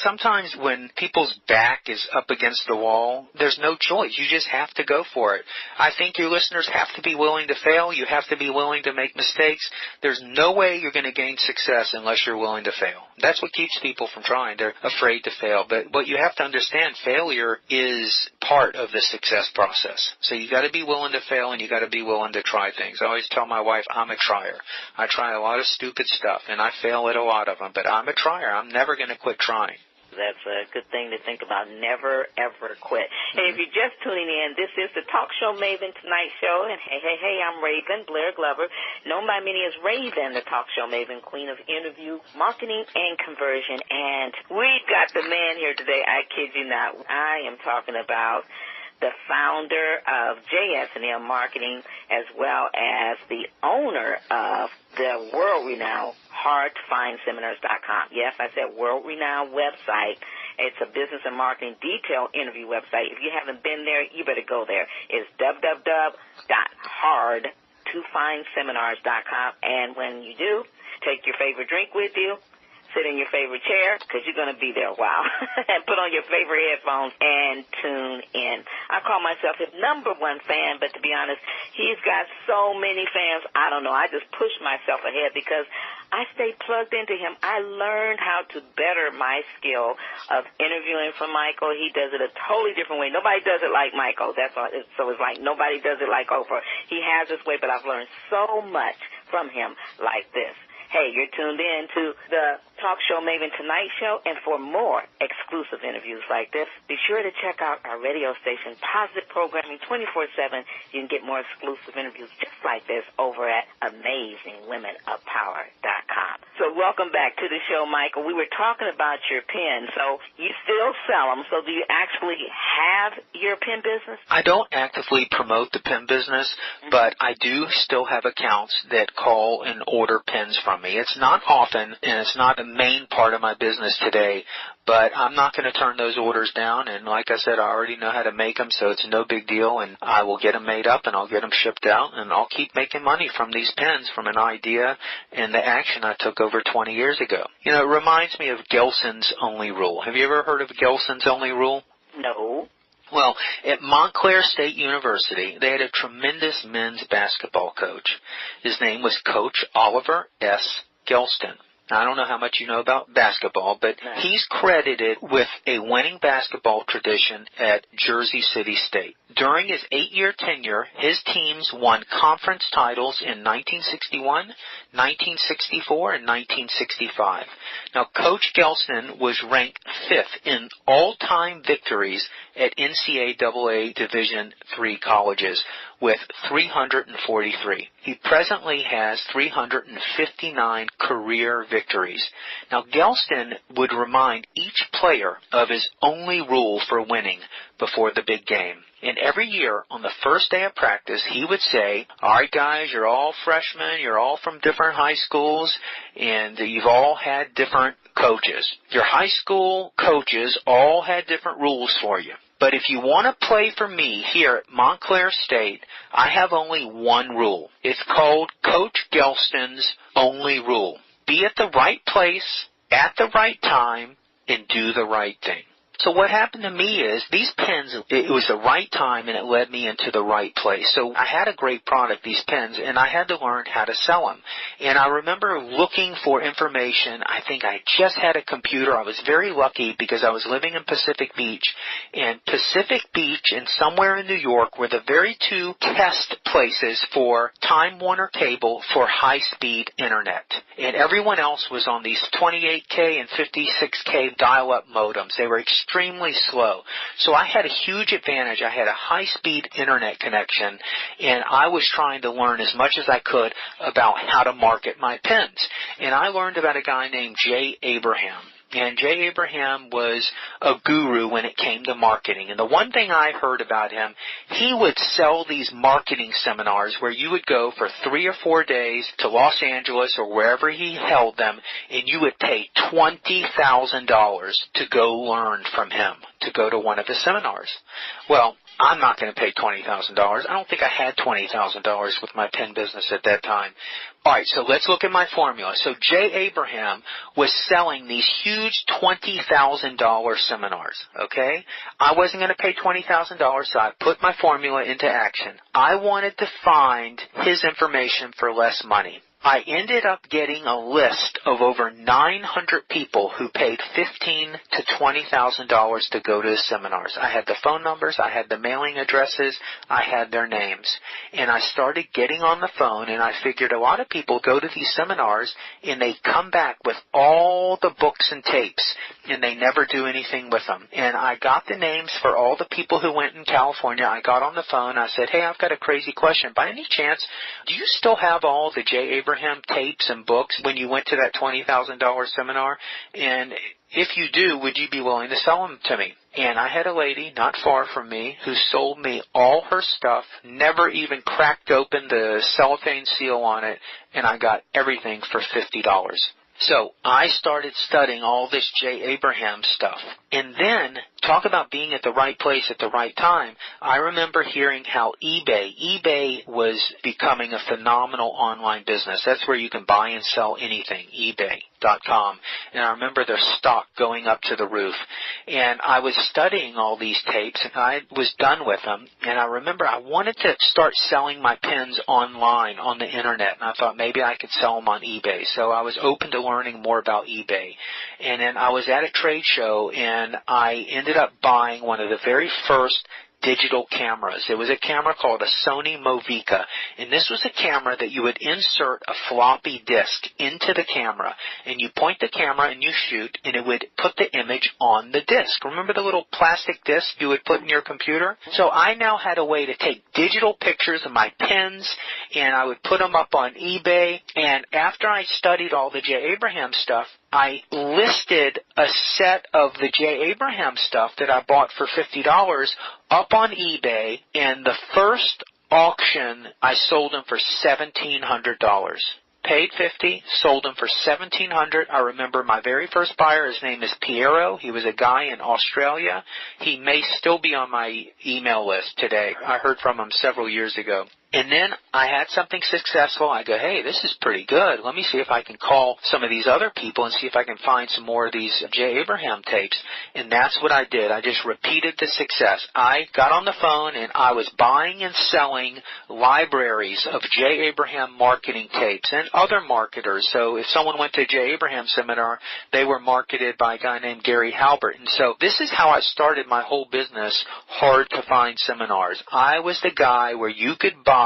Sometimes when people's back is up against the wall, there's no choice. You just have to go for it. I think your listeners have to be willing to fail. You have to be willing to make mistakes. There's no way you're going to gain success unless you're willing to fail. That's what keeps people from trying. They're afraid to fail. But what you have to understand, failure is part of the success process. So you got to be willing to fail, and you got to be willing to try things. I always tell my wife, I'm a trier. I try a lot of stupid stuff, and I fail at a lot of them, but I'm a trier. I'm never going to quit trying. That's a good thing to think about. Never, ever quit. And if you're just tuning in, this is the Talk Show Maven Tonight Show. And hey, I'm Raven, Blair Glover, known by many as Raven, the Talk Show Maven, queen of interview, marketing, and conversion. And we've got the man here today. I kid you not. I am talking about the founder of JS&M Marketing, as well as the owner of the world-renowned HardToFindSeminars.com. Yes, I said world-renowned website. It's a business and marketing detail interview website. If you haven't been there, you better go there. It's www.hardtofindseminars.com. And when you do, take your favorite drink with you. Sit in your favorite chair, because you're going to be there a while. And put on your favorite headphones and tune in. I call myself his number one fan, but to be honest, he's got so many fans. I don't know. I just push myself ahead because I stay plugged into him. I learned how to better my skill of interviewing from Michael. He does it a totally different way. Nobody does it like Michael. That's all. So it's like nobody does it like Oprah. He has his way, but I've learned so much from him like this. Hey, you're tuned in to the Talk Show Maven Tonight Show, and for more exclusive interviews like this, be sure to check out our radio station, Positive Programming 24/7. You can get more exclusive interviews just like this over at AmazingWomenOfPower.com. So welcome back to the show, Michael. We were talking about your pen, so you still sell them. So do you actually have your pen business? I don't actively promote the pen business, but I do still have accounts that call and order pens from me. It's not often, and it's not a main part of my business today, but I'm not going to turn those orders down. And like I said, I already know how to make them, so it's no big deal, and I will get them made up, and I'll get them shipped out, and I'll keep making money from these pens, from an idea and the action I took over 20 years ago. You know, it reminds me of Gelson's Only Rule. Have you ever heard of Gelson's Only Rule? No. Well, at Montclair State University, they had a tremendous men's basketball coach. His name was Coach Oliver S. Gelston. Now, I don't know how much you know about basketball, but he's credited with a winning basketball tradition at Jersey City State. During his 8-year tenure, his teams won conference titles in 1961, 1964, and 1965. Now, Coach Gelston was ranked 5th in all-time victories at NCAA Division III colleges with 343. He presently has 359 career victories. Now, Gelston would remind each player of his only rule for winning before the big game. And every year, on the first day of practice, he would say, all right, guys, you're all freshmen, you're all from different high schools, and you've all had different coaches. Your high school coaches all had different rules for you. But if you want to play for me here at Montclair State, I have only one rule. It's called Coach Gelston's Only Rule. Be at the right place, at the right time, and do the right thing. So what happened to me is these pens, it was the right time and it led me into the right place. So I had a great product, these pens, and I had to learn how to sell them. And I remember looking for information. I think I just had a computer. I was very lucky because I was living in Pacific Beach. And Pacific Beach and somewhere in New York were the very two test places for Time Warner Cable for high-speed internet. And everyone else was on these 28K and 56K dial-up modems. They were extremely slow. So I had a huge advantage. I had a high-speed internet connection, and I was trying to learn as much as I could about how to market my pens. And I learned about a guy named Jay Abraham. And Jay Abraham was a guru when it came to marketing. And the one thing I heard about him, he would sell these marketing seminars where you would go for 3 or 4 days to Los Angeles or wherever he held them, and you would pay $20,000 to go learn from him, to go to one of his seminars. Well, I'm not going to pay $20,000. I don't think I had $20,000 with my pen business at that time. All right, so let's look at my formula. So Jay Abraham was selling these huge $20,000 seminars, okay? I wasn't going to pay $20,000, so I put my formula into action. I wanted to find his information for less money. I ended up getting a list of over 900 people who paid $15,000 to $20,000 to go to the seminars. I had the phone numbers, I had the mailing addresses, I had their names. And I started getting on the phone, and I figured a lot of people go to these seminars and they come back with all the books and tapes, and they never do anything with them. And I got the names for all the people who went in California. I got on the phone, I said, hey, I've got a crazy question. By any chance, do you still have all the J. Abraham tapes and books when you went to that $20,000 seminar? And if you do, would you be willing to sell them to me? And I had a lady not far from me who sold me all her stuff, never even cracked open the cellophane seal on it, and I got everything for $50. So I started studying all this J. Abraham stuff. And then, talk about being at the right place at the right time, I remember hearing how eBay was becoming a phenomenal online business. That's where you can buy and sell anything, eBay.com. And I remember their stock going up to the roof. And I was studying all these tapes, and I was done with them. And I remember I wanted to start selling my pens online on the Internet. And I thought maybe I could sell them on eBay. So I was open to learning more about eBay. And then I was at a trade show, and I ended up buying one of the very first digital cameras. It was a camera called a Sony Movica, and this was a camera that you would insert a floppy disk into the camera, and you point the camera and you shoot, and it would put the image on the disk. Remember the little plastic disk you would put in your computer? So I now had a way to take digital pictures of my pens, and I would put them up on eBay, and after I studied all the J. Abraham stuff, I listed a set of the J. Abraham stuff that I bought for $50 up on eBay, and the first auction I sold them for $1,700. Paid $50, sold them for $1,700. I remember my very first buyer, his name is Piero. He was a guy in Australia. He may still be on my email list today. I heard from him several years ago. And then I had something successful. I go, hey, this is pretty good. Let me see if I can call some of these other people and see if I can find some more of these J. Abraham tapes. And that's what I did. I just repeated the success. I got on the phone, and I was buying and selling libraries of J. Abraham marketing tapes and other marketers. So if someone went to a J. Abraham seminar, they were marketed by a guy named Gary Halbert. And so this is how I started my whole business, Hard to Find Seminars. I was the guy where you could buy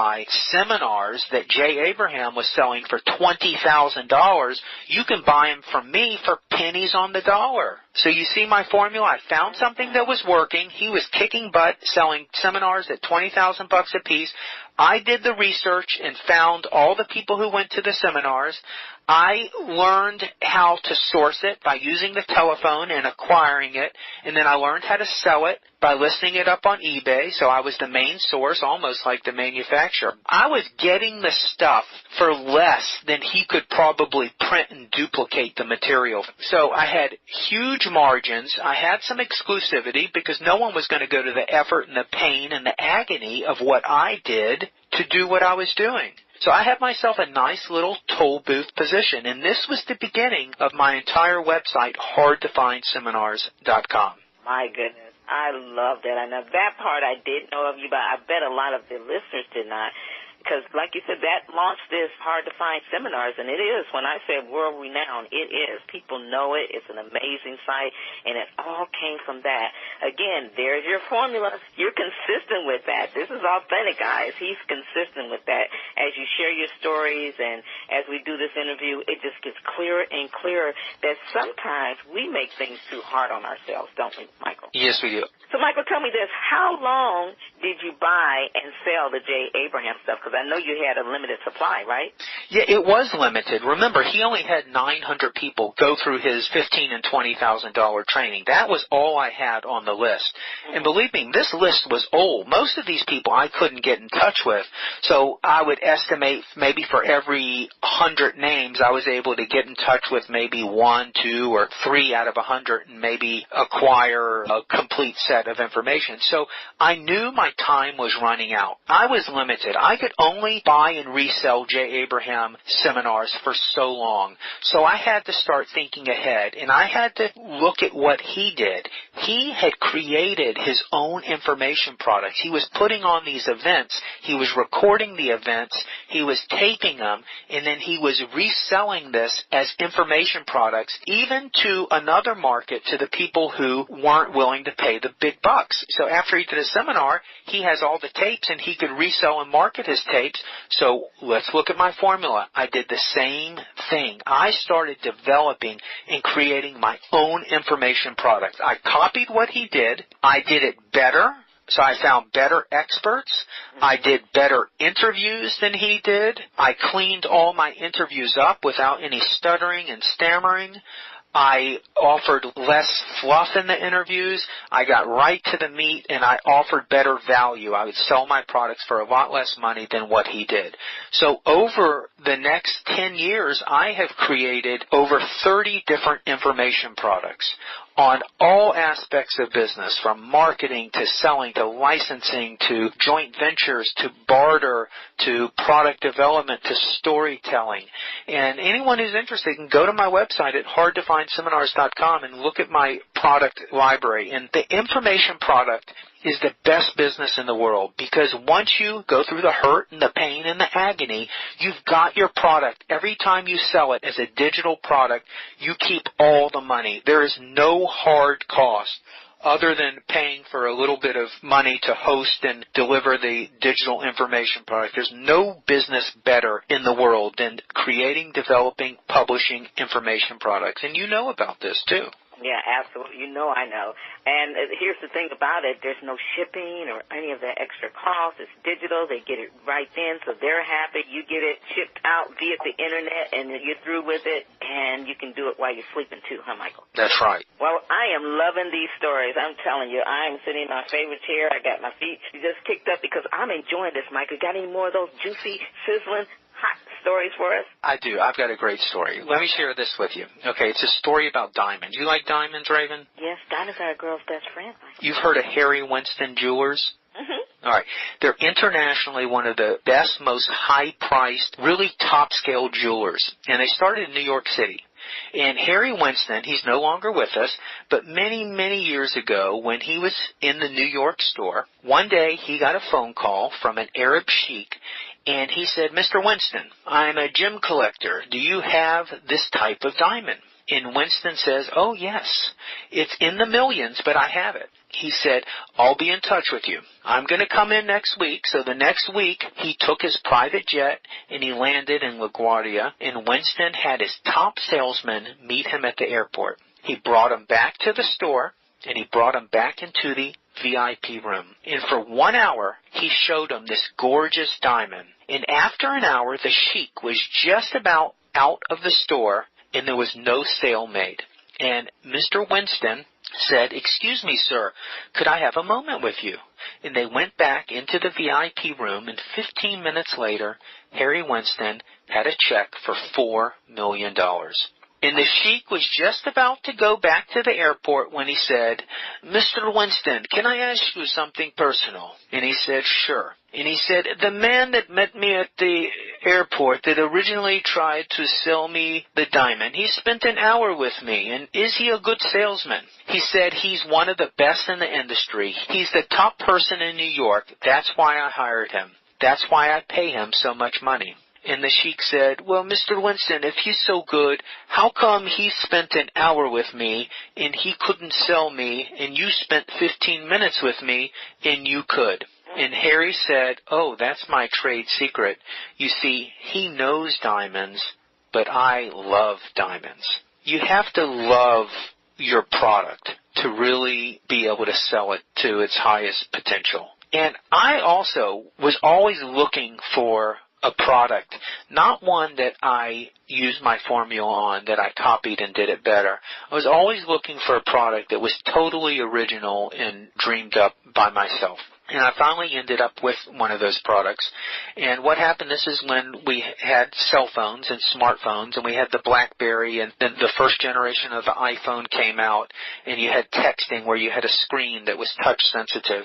seminars that J. Abraham was selling for $20,000. You can buy them from me for pennies on the dollar. So you see my formula? I found something that was working. He was kicking butt selling seminars at $20,000 a piece. I did the research and found all the people who went to the seminars. I learned how to source it by using the telephone and acquiring it, and then I learned how to sell it by listing it up on eBay, so I was the main source, almost like the manufacturer. I was getting the stuff for less than he could probably print and duplicate the material. So I had huge margins. I had some exclusivity because no one was going to go to the effort and the pain and the agony of what I did to do what I was doing. So I had myself a nice little toll booth position, and this was the beginning of my entire website, hardtofindseminars.com. My goodness, I love that. I know that part I did know of you, but I bet a lot of the listeners did not. Because, like you said, that launched this hard-to-find seminars, and it is. When I say world-renowned, it is. People know it. It's an amazing site, and it all came from that. Again, there's your formula. You're consistent with that. This is authentic, guys. He's consistent with that. As you share your stories and as we do this interview, it just gets clearer and clearer that sometimes we make things too hard on ourselves, don't we, Michael? Yes, we do. So, Michael, tell me this. How long did you buy and sell the J. Abraham stuff? Because I know you had a limited supply, right? Yeah, it was limited. Remember, he only had 900 people go through his $15,000 and $20,000 training. That was all I had on the list. Mm-hmm. And believe me, this list was old. Most of these people I couldn't get in touch with. So I would estimate maybe for every 100 names, I was able to get in touch with maybe 1, 2, or 3 out of 100 and maybe acquire a complete set of information. So I knew my time was running out. I was limited. I could only buy and resell J. Abraham seminars for so long. So I had to start thinking ahead, and I had to look at what he did. He had created his own information products. He was putting on these events. He was recording the events. He was taping them, and then he was reselling this as information products, even to another market, to the people who weren't willing to pay the big bucks. So after he did a seminar, he has all the tapes, and he could resell and market his tapes. So let's look at my formula. I did the same thing. I started developing and creating my own information products. I copied what he did. I did it better. So I found better experts. I did better interviews than he did. I cleaned all my interviews up without any stuttering and stammering. I offered less fluff in the interviews. I got right to the meat, and I offered better value. I would sell my products for a lot less money than what he did. So over the next 10 years, I have created over 30 different information products on all aspects of business, from marketing to selling to licensing to joint ventures to barter to product development to storytelling. And anyone who's interested can go to my website at hardtofindseminars.com and look at my product library. And the information product is the best business in the world, because once you go through the hurt and the pain and the agony, you've got your product. Every time you sell it as a digital product, you keep all the money. There is no hard cost other than paying for a little bit of money to host and deliver the digital information product. There's no business better in the world than creating, developing, publishing information products. And you know about this too. Yeah, absolutely. You know I know. And here's the thing about it. There's no shipping or any of that extra cost. It's digital. They get it right then, so they're happy. You get it shipped out via the Internet, and you're through with it, and you can do it while you're sleeping too, huh, Michael? That's right. Well, I am loving these stories. I'm telling you, I am sitting in my favorite chair. I got my feet just kicked up because I'm enjoying this, Michael. Got any more of those juicy, sizzling, hot stories for us? I do. I've got a great story. Let me share this with you. Okay, it's a story about diamonds. You like diamonds, Raven? Yes, diamonds are a girl's best friend. You've heard of Harry Winston Jewelers? Mm-hmm. All right. They're internationally one of the best, most high-priced, really top-scale jewelers. And they started in New York City. And Harry Winston, he's no longer with us, but many, many years ago when he was in the New York store, one day he got a phone call from an Arab sheik, and he said, "Mr. Winston, I'm a gem collector. Do you have this type of diamond?" And Winston says, "Oh, yes. It's in the millions, but I have it." He said, "I'll be in touch with you. I'm going to come in next week." So the next week, he took his private jet and he landed in LaGuardia, and Winston had his top salesman meet him at the airport. He brought him back to the store, and he brought him back into the VIP room. And for 1 hour, he showed him this gorgeous diamond. And after an hour, the sheik was just about out of the store, and there was no sale made. And Mr. Winston said, "Excuse me, sir, could I have a moment with you?" And they went back into the VIP room, and 15 minutes later, Harry Winston had a check for $4 million. And the sheik was just about to go back to the airport when he said, "Mr. Winston, can I ask you something personal?" And he said, "Sure." And he said, "The man that met me at the airport that originally tried to sell me the diamond, he spent an hour with me, and is he a good salesman?" He said, "He's one of the best in the industry. He's the top person in New York. That's why I hired him. That's why I pay him so much money." And the sheik said, "Well, Mr. Winston, if he's so good, how come he spent an hour with me and he couldn't sell me, and you spent 15 minutes with me and you could?" And Harry said, "Oh, that's my trade secret. You see, he knows diamonds, but I love diamonds." You have to love your product to really be able to sell it to its highest potential. And I also was always looking for a product, not one that I used my formula on, that I copied and did it better. I was always looking for a product that was totally original and dreamed up by myself. And I finally ended up with one of those products. And what happened, this is when we had cell phones and smartphones, and we had the BlackBerry, and then the first generation of the iPhone came out, and you had texting where you had a screen that was touch sensitive.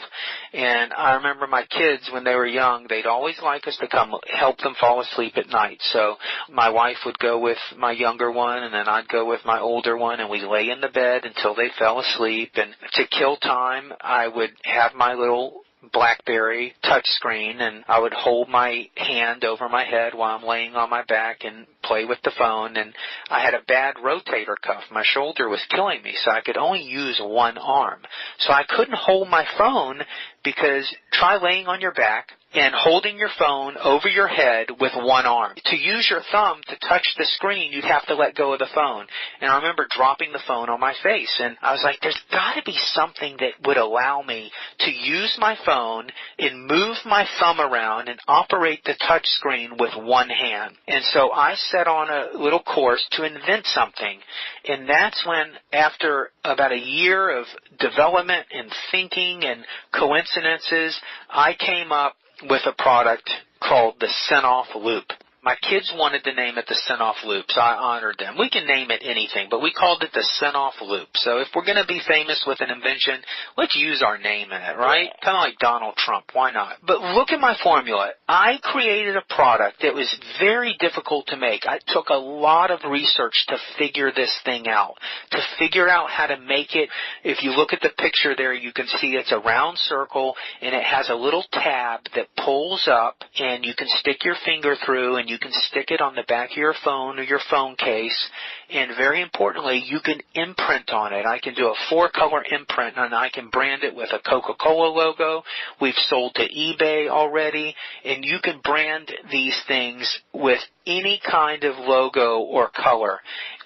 And I remember my kids, when they were young, they'd always like us to come help them fall asleep at night. So my wife would go with my younger one, and then I'd go with my older one, and we'd lay in the bed until they fell asleep. And to kill time, I would have my little BlackBerry touch screen, and I would hold my hand over my head while I'm laying on my back and play with the phone. And I had a bad rotator cuff. My shoulder was killing me, so I could only use one arm. So I couldn't hold my phone, because try laying on your back and holding your phone over your head with one arm. To use your thumb to touch the screen, you'd have to let go of the phone. And I remember dropping the phone on my face, and I was like, there's got to be something that would allow me to use my phone and move my thumb around and operate the touch screen with one hand. And so I set on a little course to invent something. And that's when, after about a year of development and thinking and coincidences, I came up with a product called the Senoff Loop. My kids wanted to name it the Senoff Loop, so I honored them. We can name it anything, but we called it the Senoff Loop. So if we're going to be famous with an invention, let's use our name in it, right? Kind of like Donald Trump. Why not? But look at my formula. I created a product that was very difficult to make. I took a lot of research to figure this thing out, to figure out how to make it. If you look at the picture there, you can see it's a round circle, and it has a little tab that pulls up, and you can stick your finger through, and you can stick it on the back of your phone or your phone case. And very importantly, you can imprint on it. I can do a 4-color imprint, and I can brand it with a Coca-Cola logo. We've sold to eBay already, and you can brand these things with any kind of logo or color.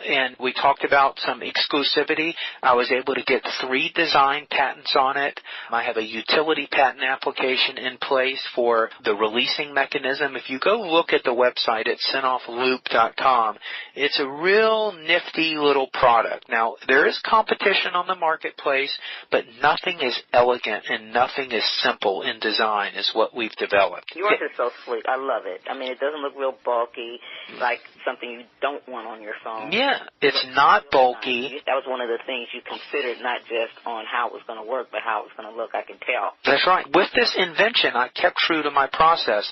And we talked about some exclusivity. I was able to get 3 design patents on it. I have a utility patent application in place for the releasing mechanism. If you go look at the website at senoffloop.com, it's a real nifty little product. Now, there is competition on the marketplace, but nothing is elegant and nothing is simple in design is what we've developed. Yours is so sleek. I love it. I mean, it doesn't look real bulky, like something you don't want on your phone. Yeah, it's not bulky. That was one of the things you considered, not just on how it was going to work, but how it was going to look, I can tell. That's right. With this invention, I kept true to my process.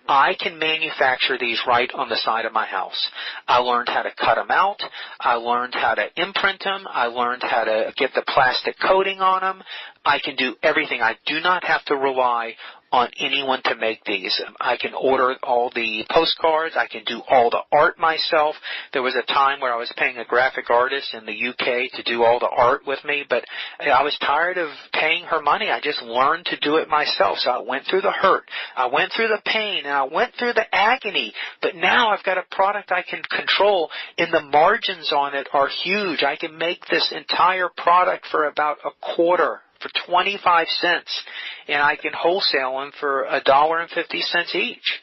I can manufacture these right on the side of my house. I learned how to cut them out. I learned how to imprint them. I learned how to get the plastic coating on them. I can do everything. I do not have to rely on anyone to make these. I can order all the postcards. I can do all the art myself. There was a time where I was paying a graphic artist in the UK to do all the art with me, but I was tired of paying her money. I just learned to do it myself. So I went through the hurt. I went through the pain, and I went through the agony. But now I've got a product I can control, and the margins on it are huge. I can make this entire product for about a quarter, for 25 cents, and I can wholesale them for $1.50 each.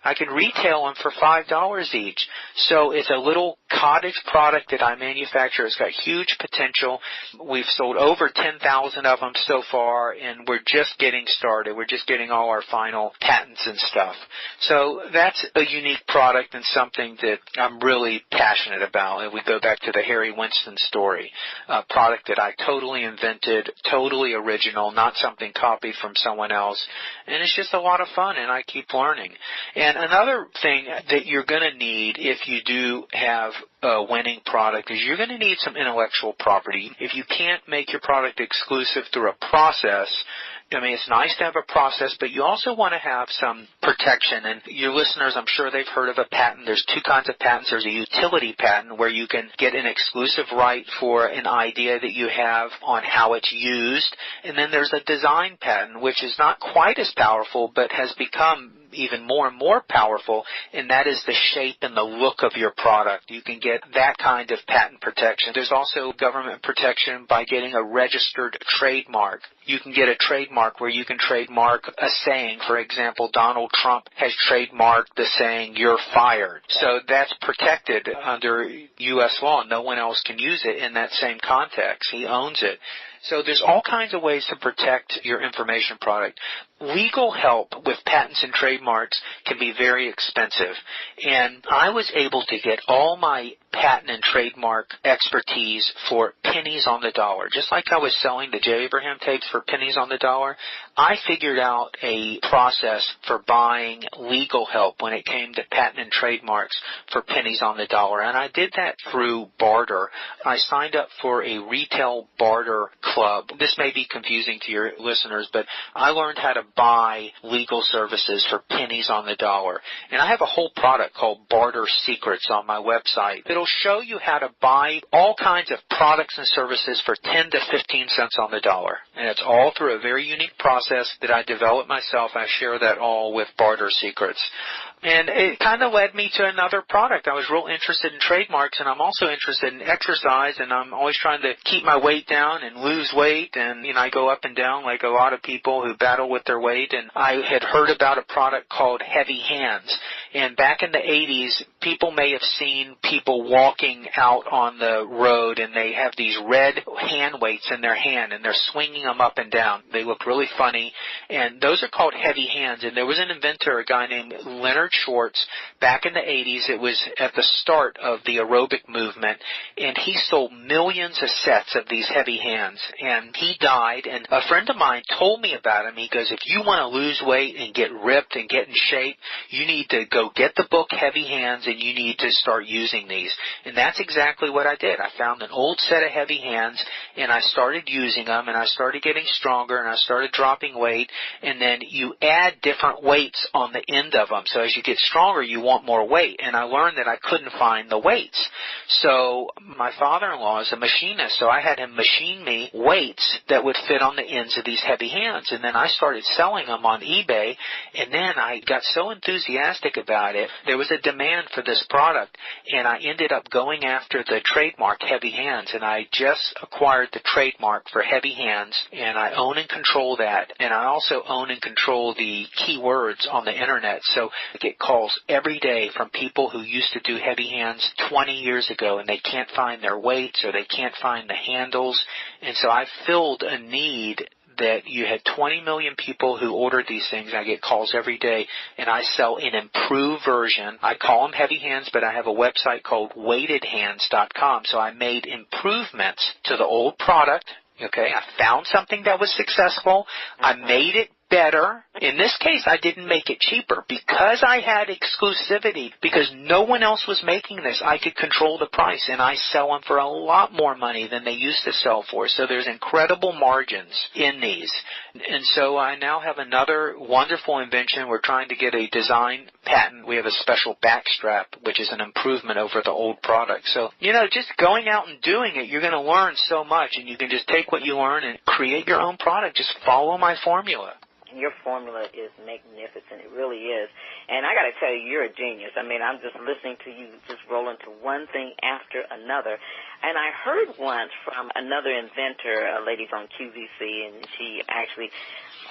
I can retail them for $5 each. So it's a little cottage product that I manufacture. It's got huge potential. We've sold over 10,000 of them so far, and we're just getting started. We're just getting all our final patents and stuff. So that's a unique product and something that I'm really passionate about. And we go back to the Harry Winston story, a product that I totally invented, totally original, not something copied from someone else. And it's just a lot of fun, and I keep learning. And another thing that you're going to need if you do have a winning product is you're going to need some intellectual property. If you can't make your product exclusive through a process, I mean, it's nice to have a process, but you also want to have some protection. And your listeners, I'm sure they've heard of a patent. There's 2 kinds of patents. There's a utility patent where you can get an exclusive right for an idea that you have on how it's used. And then there's a design patent, which is not quite as powerful, but has become even more and more powerful, and that is the shape and the look of your product. You can get that kind of patent protection. There's also government protection by getting a registered trademark. You can get a trademark where you can trademark a saying. For example, Donald Trump has trademarked the saying, "You're fired." So that's protected under U.S. law. No one else can use it in that same context. He owns it. So there's all kinds of ways to protect your information product. Legal help with patents and trademarks can be very expensive, and I was able to get all my patent and trademark expertise for pennies on the dollar. Just like I was selling the J. Abraham tapes for pennies on the dollar, I figured out a process for buying legal help when it came to patent and trademarks for pennies on the dollar, and I did that through barter. I signed up for a retail barter club. This may be confusing to your listeners, but I learned how to buy legal services for pennies on the dollar. And I have a whole product called Barter Secrets on my website. It'll show you how to buy all kinds of products and services for 10 to 15 cents on the dollar. And it's all through a very unique process that I developed myself. I share that all with Barter Secrets. And it kind of led me to another product. I was real interested in trademarks, and I'm also interested in exercise, and I'm always trying to keep my weight down and lose weight. And, I go up and down like a lot of people who battle with their weight. And I had heard about a product called Heavy Hands. And back in the 80s, people may have seen people walking out on the road, and they have these red hand weights in their hand, and they're swinging them up and down. They look really funny, and those are called Heavy Hands. And there was an inventor, a guy named Leonard Schwartz, back in the 80s. It was at the start of the aerobic movement, and he sold millions of sets of these Heavy Hands. And he died, and a friend of mine told me about him. He goes, if you want to lose weight and get ripped and get in shape, you need to go get the book Heavy Hands, and you need to start using these. And that's exactly what I did. I found an old set of Heavy Hands, and I started using them, and I started getting stronger, and I started dropping weight. And then you add different weights on the end of them. So as you get stronger, you want more weight. And I learned that I couldn't find the weights. So my father-in-law is a machinist, so I had him machine me weights that would fit on the ends of these Heavy Hands. And then I started selling them on eBay, and then I got so enthusiastic about it. There was a demand for this product, and I ended up going after the trademark Heavy Hands, and I just acquired the trademark for Heavy Hands, and I own and control that. And I also own and control the keywords on the internet. So I get calls every day from people who used to do Heavy Hands 20 years ago, and they can't find their weights or they can't find the handles. And so I filled a need that you had 20 million people who ordered these things. I get calls every day, and I sell an improved version. I call them Heavy Hands, but I have a website called weightedhands.com. So I made improvements to the old product. Okay, I found something that was successful. I made it better. In this case, I didn't make it cheaper because I had exclusivity, because no one else was making this. I could control the price, and I sell them for a lot more money than they used to sell for. So there's incredible margins in these. And so I now have another wonderful invention. We're trying to get a design patent. We have a special backstrap, which is an improvement over the old product. So, just going out and doing it, you're going to learn so much, and you can just take what you learn and create your own product. Just follow my formula. Your formula is magnificent. It really is. And I got to tell you, you're a genius. I mean, I'm just listening to you just roll into one thing after another. And I heard once from another inventor, a lady's on QVC, and she actually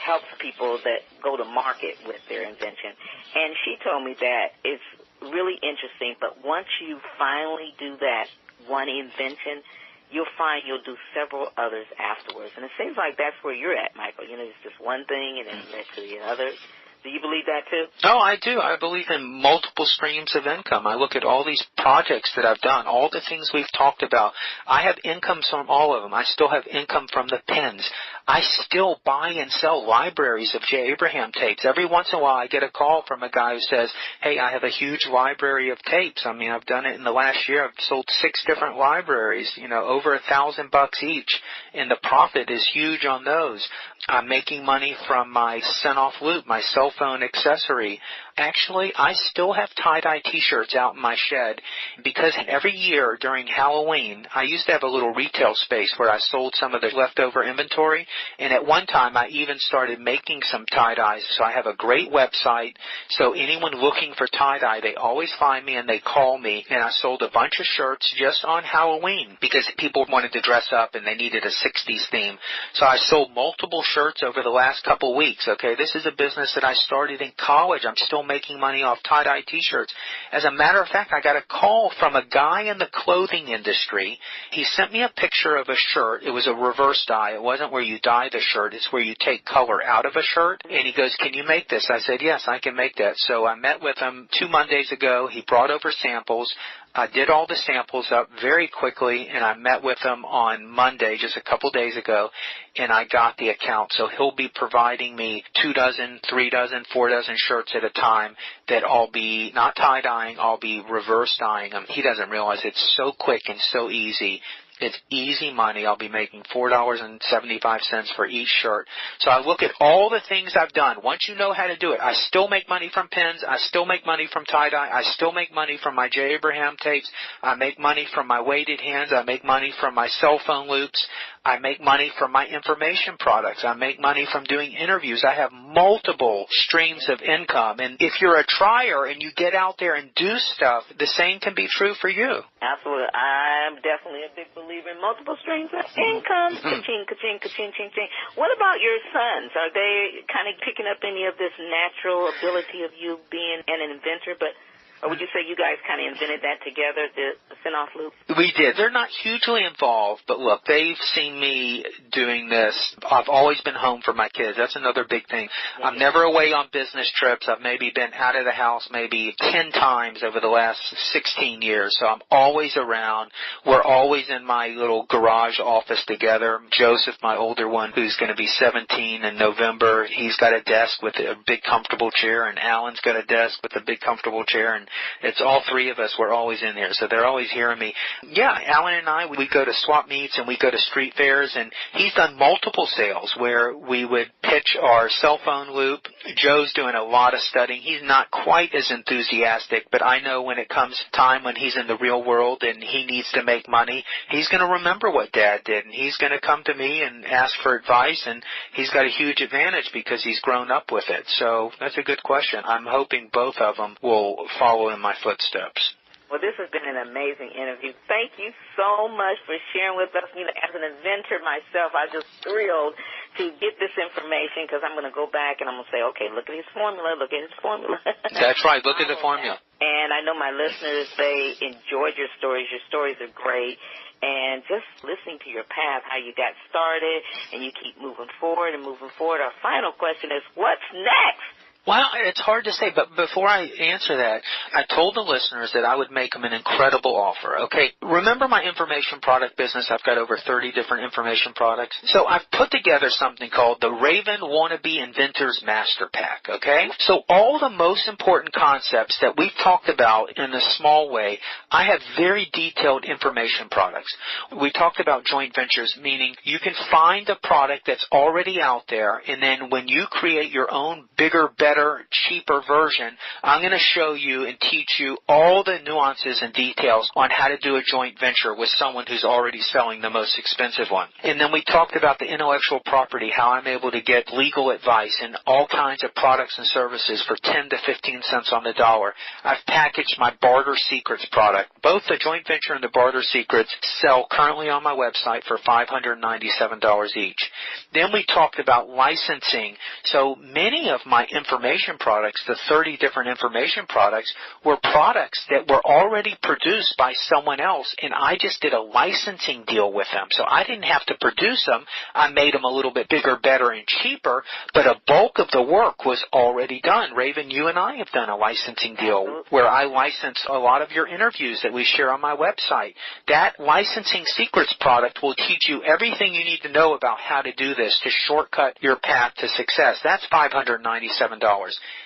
helps people that go to market with their invention. And she told me that it's really interesting, but once you finally do that one invention, you'll find you'll do several others afterwards. And it seems like that's where you're at, Michael. It's just one thing and then next to the other. Do you believe that too? Oh, I do. I believe in multiple streams of income. I look at all these projects that I've done, all the things we've talked about. I have incomes from all of them. I still have income from the pens. I still buy and sell libraries of J. Abraham tapes. Every once in a while I get a call from a guy who says, hey, I have a huge library of tapes. I mean, I've done it in the last year. I've sold 6 different libraries, over $1,000 each, and the profit is huge on those. I'm making money from my Senoff loop, my cell phone accessory. Actually, I still have tie-dye T-shirts out in my shed because every year during Halloween, I used to have a little retail space where I sold some of the leftover inventory, and at one time I even started making some tie-dyes. So I have a great website, so anyone looking for tie-dye, they always find me and they call me, and I sold a bunch of shirts just on Halloween because people wanted to dress up and they needed a 60s theme. So I sold multiple shirts over the last couple weeks. Okay, this is a business that I started in college. I'm still making money off tie-dye T-shirts. As a matter of fact, I got a call from a guy in the clothing industry. He sent me a picture of a shirt. It was a reverse dye. It wasn't where you dye the shirt. It's where you take color out of a shirt. And he goes, can you make this? I said, yes, I can make that. So I met with him 2 Mondays ago. He brought over samples. I did all the samples up very quickly, and I met with him on Monday, just a couple days ago, and I got the account. So he'll be providing me 2 dozen, 3 dozen, 4 dozen shirts at a time that I'll be not tie-dyeing, I'll be reverse dyeing them. He doesn't realize it's so quick and so easy. It's easy money. I'll be making $4.75 for each shirt. So I look at all the things I've done. Once you know how to do it, I still make money from pins. I still make money from tie-dye. I still make money from my J. Abraham tapes. I make money from my weighted hands. I make money from my cell phone loops. I make money from my information products. I make money from doing interviews. I have multiple streams of income. And if you're a trier and you get out there and do stuff, the same can be true for you. Absolutely. I'm definitely a big believer in multiple streams of income. Ka-ching, ka-ching, ka-ching, ching, ching. What about your sons? Are they kind of picking up any of this natural ability of you being an inventor? Or would you say you guys kind of invented that together, the Senoff loop? We did. They're not hugely involved, but look, they've seen me doing this. I've always been home for my kids. That's another big thing. Yeah. I'm never away on business trips. I've maybe been out of the house maybe 10 times over the last 16 years, so I'm always around. We're always in my little garage office together. Joseph, my older one, who's going to be 17 in November, he's got a desk with a big comfortable chair, and Alan's got a desk with a big comfortable chair, and it's all three of us. We're always in there, so they're always hearing me. Yeah, Alan and I, we go to swap meets and we go to street fairs, and he's done multiple sales where we would pitch our cell phone loop. Joe's doing a lot of studying. He's not quite as enthusiastic, but I know when it comes time when he's in the real world and he needs to make money, he's going to remember what Dad did, and he's going to come to me and ask for advice, and he's got a huge advantage because he's grown up with it. So that's a good question. I'm hoping both of them will follow in my footsteps. Well, this has been an amazing interview. Thank you so much for sharing with us. You know, as an inventor myself, I'm just thrilled to get this information because I'm going to go back and I'm going to say, okay, look at his formula, look at his formula. That's right. Look at the formula. And I know my listeners, they enjoyed your stories. Your stories are great. And just listening to your path, how you got started, and you keep moving forward and moving forward. Our final question is, what's next? Well, it's hard to say, but before I answer that, I told the listeners that I would make them an incredible offer, okay? Remember my information product business? I've got over 30 different information products. So I've put together something called the Raven Wannabe Inventors Master Pack, okay? So all the most important concepts that we've talked about in a small way, I have very detailed information products. We talked about joint ventures, meaning you can find a product that's already out there, and then when you create your own bigger, better, cheaper version, I'm going to show you and teach you all the nuances and details on how to do a joint venture with someone who's already selling the most expensive one. And then we talked about the intellectual property, how I'm able to get legal advice and all kinds of products and services for 10 to 15 cents on the dollar. I've packaged my Barter Secrets product. Both the joint venture and the Barter Secrets sell currently on my website for $597 each. Then we talked about licensing. So many of my information products, the 30 different information products, were products that were already produced by someone else, and I just did a licensing deal with them. So I didn't have to produce them. I made them a little bit bigger, better, and cheaper, but a bulk of the work was already done. Raven, you and I have done a licensing deal where I license a lot of your interviews that we share on my website. That Licensing Secrets product will teach you everything you need to know about how to do this to shortcut your path to success. That's $597.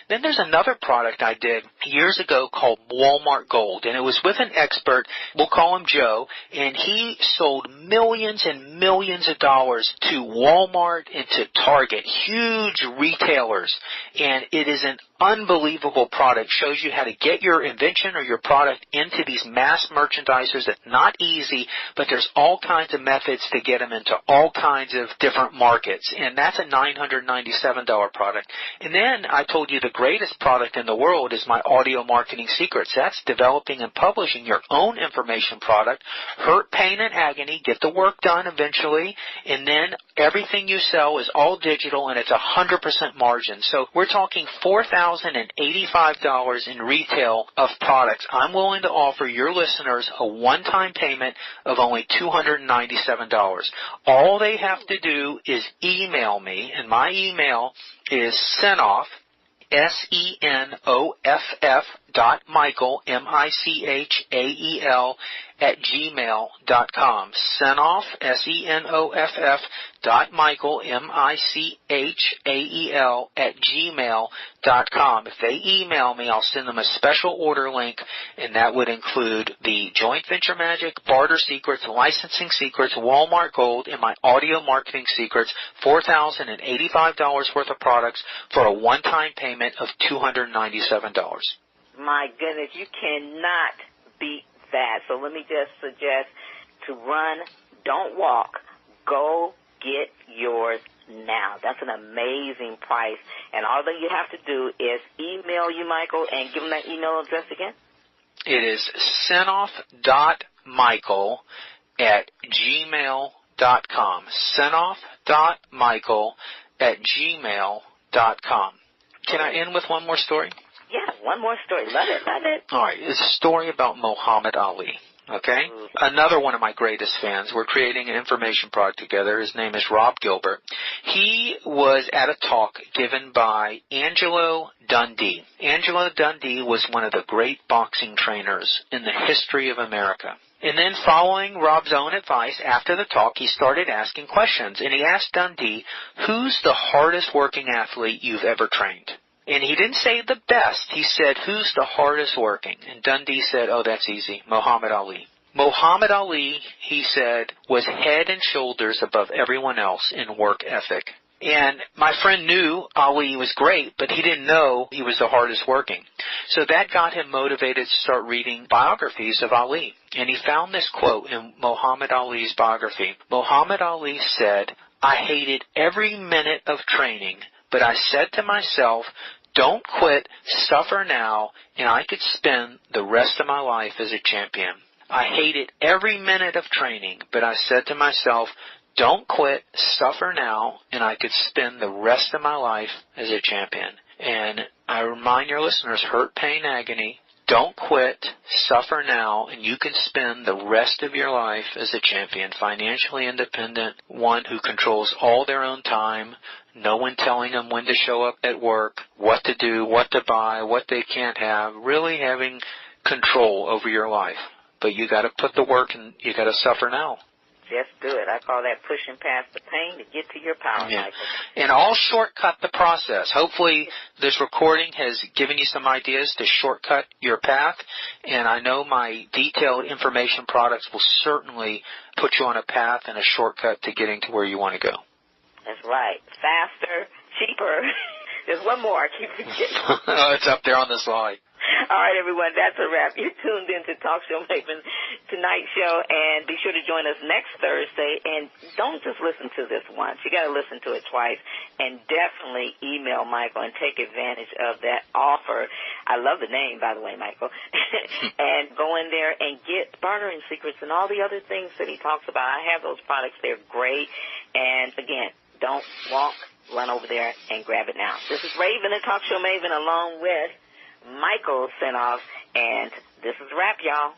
Then there's another product I did years ago called Walmart Gold, and it was with an expert, we'll call him Joe, and he sold millions and millions of dollars to Walmart and to Target, huge retailers, and it is an unbelievable product. Shows you how to get your invention or your product into these mass merchandisers. It's not easy, but there's all kinds of methods to get them into all kinds of different markets, and that's a $997 product. And then I told you the greatest product in the world is my audio marketing secrets. That's developing and publishing your own information product, hurt, pain, and agony, get the work done eventually, and then everything you sell is all digital and it's 100% margin. So we're talking $4,085 in retail of products. I'm willing to offer your listeners a one-time payment of only $297. All they have to do is email me, and my email is Senoff, Senoff Michael, @gmail.com. Senoff, Senoff Michael, @gmail.com. If they email me, I'll send them a special order link, and that would include the Joint Venture Magic, Barter Secrets, Licensing Secrets, Walmart Gold, and my Audio Marketing Secrets, $4,085 worth of products for a one-time payment of $297. My goodness, you cannot beat that. So let me just suggest to run, don't walk. Go get yours now. That's an amazing price. And all that you have to do is email you, Michael, and give them that email address again. It is Senoff.Michael @gmail.com. Senoff.Michael @gmail.com. Can I end with one more story? Yeah, one more story. Love it, love it. All right, it's a story about Muhammad Ali. Okay? Another one of my greatest fans. We're creating an information product together. His name is Rob Gilbert. He was at a talk given by Angelo Dundee. Angelo Dundee was one of the great boxing trainers in the history of America. And then following Rob's own advice, after the talk, he started asking questions. And he asked Dundee, who's the hardest working athlete you've ever trained? And he didn't say the best. He said, who's the hardest working? And Dundee said, oh, that's easy, Muhammad Ali. Muhammad Ali, he said, was head and shoulders above everyone else in work ethic. And my friend knew Ali was great, but he didn't know he was the hardest working. So that got him motivated to start reading biographies of Ali. And he found this quote in Muhammad Ali's biography. Muhammad Ali said, I hated every minute of training, but I said to myself, don't quit, suffer now, and I could spend the rest of my life as a champion. I hated every minute of training, but I said to myself, don't quit, suffer now, and I could spend the rest of my life as a champion. And I remind your listeners, hurt, pain, agony, don't quit, suffer now, and you can spend the rest of your life as a champion, financially independent, one who controls all their own time, no one telling them when to show up at work, what to do, what to buy, what they can't have, really having control over your life. But you got to put the work and you got to suffer now. Just do it. I call that pushing past the pain to get to your power, yeah. Michael. And I'll shortcut the process. Hopefully this recording has given you some ideas to shortcut your path. And I know my detailed information products will certainly put you on a path and a shortcut to getting to where you want to go. That's right. Faster, cheaper. There's one more. I keep forgetting. Oh, it's up there on the slide. All right, everyone, that's a wrap. You're tuned in to Talk Show Maven tonight's show, and be sure to join us next Thursday. And don't just listen to this once. You got to listen to it twice, and definitely email Michael and take advantage of that offer. I love the name, by the way, Michael. And go in there and get bartering secrets and all the other things that he talks about. I have those products. They're great. And, again, don't walk. Run over there and grab it now. This is Raven and Talk Show Maven along with Michael Senoff, and this is a wrap, y'all.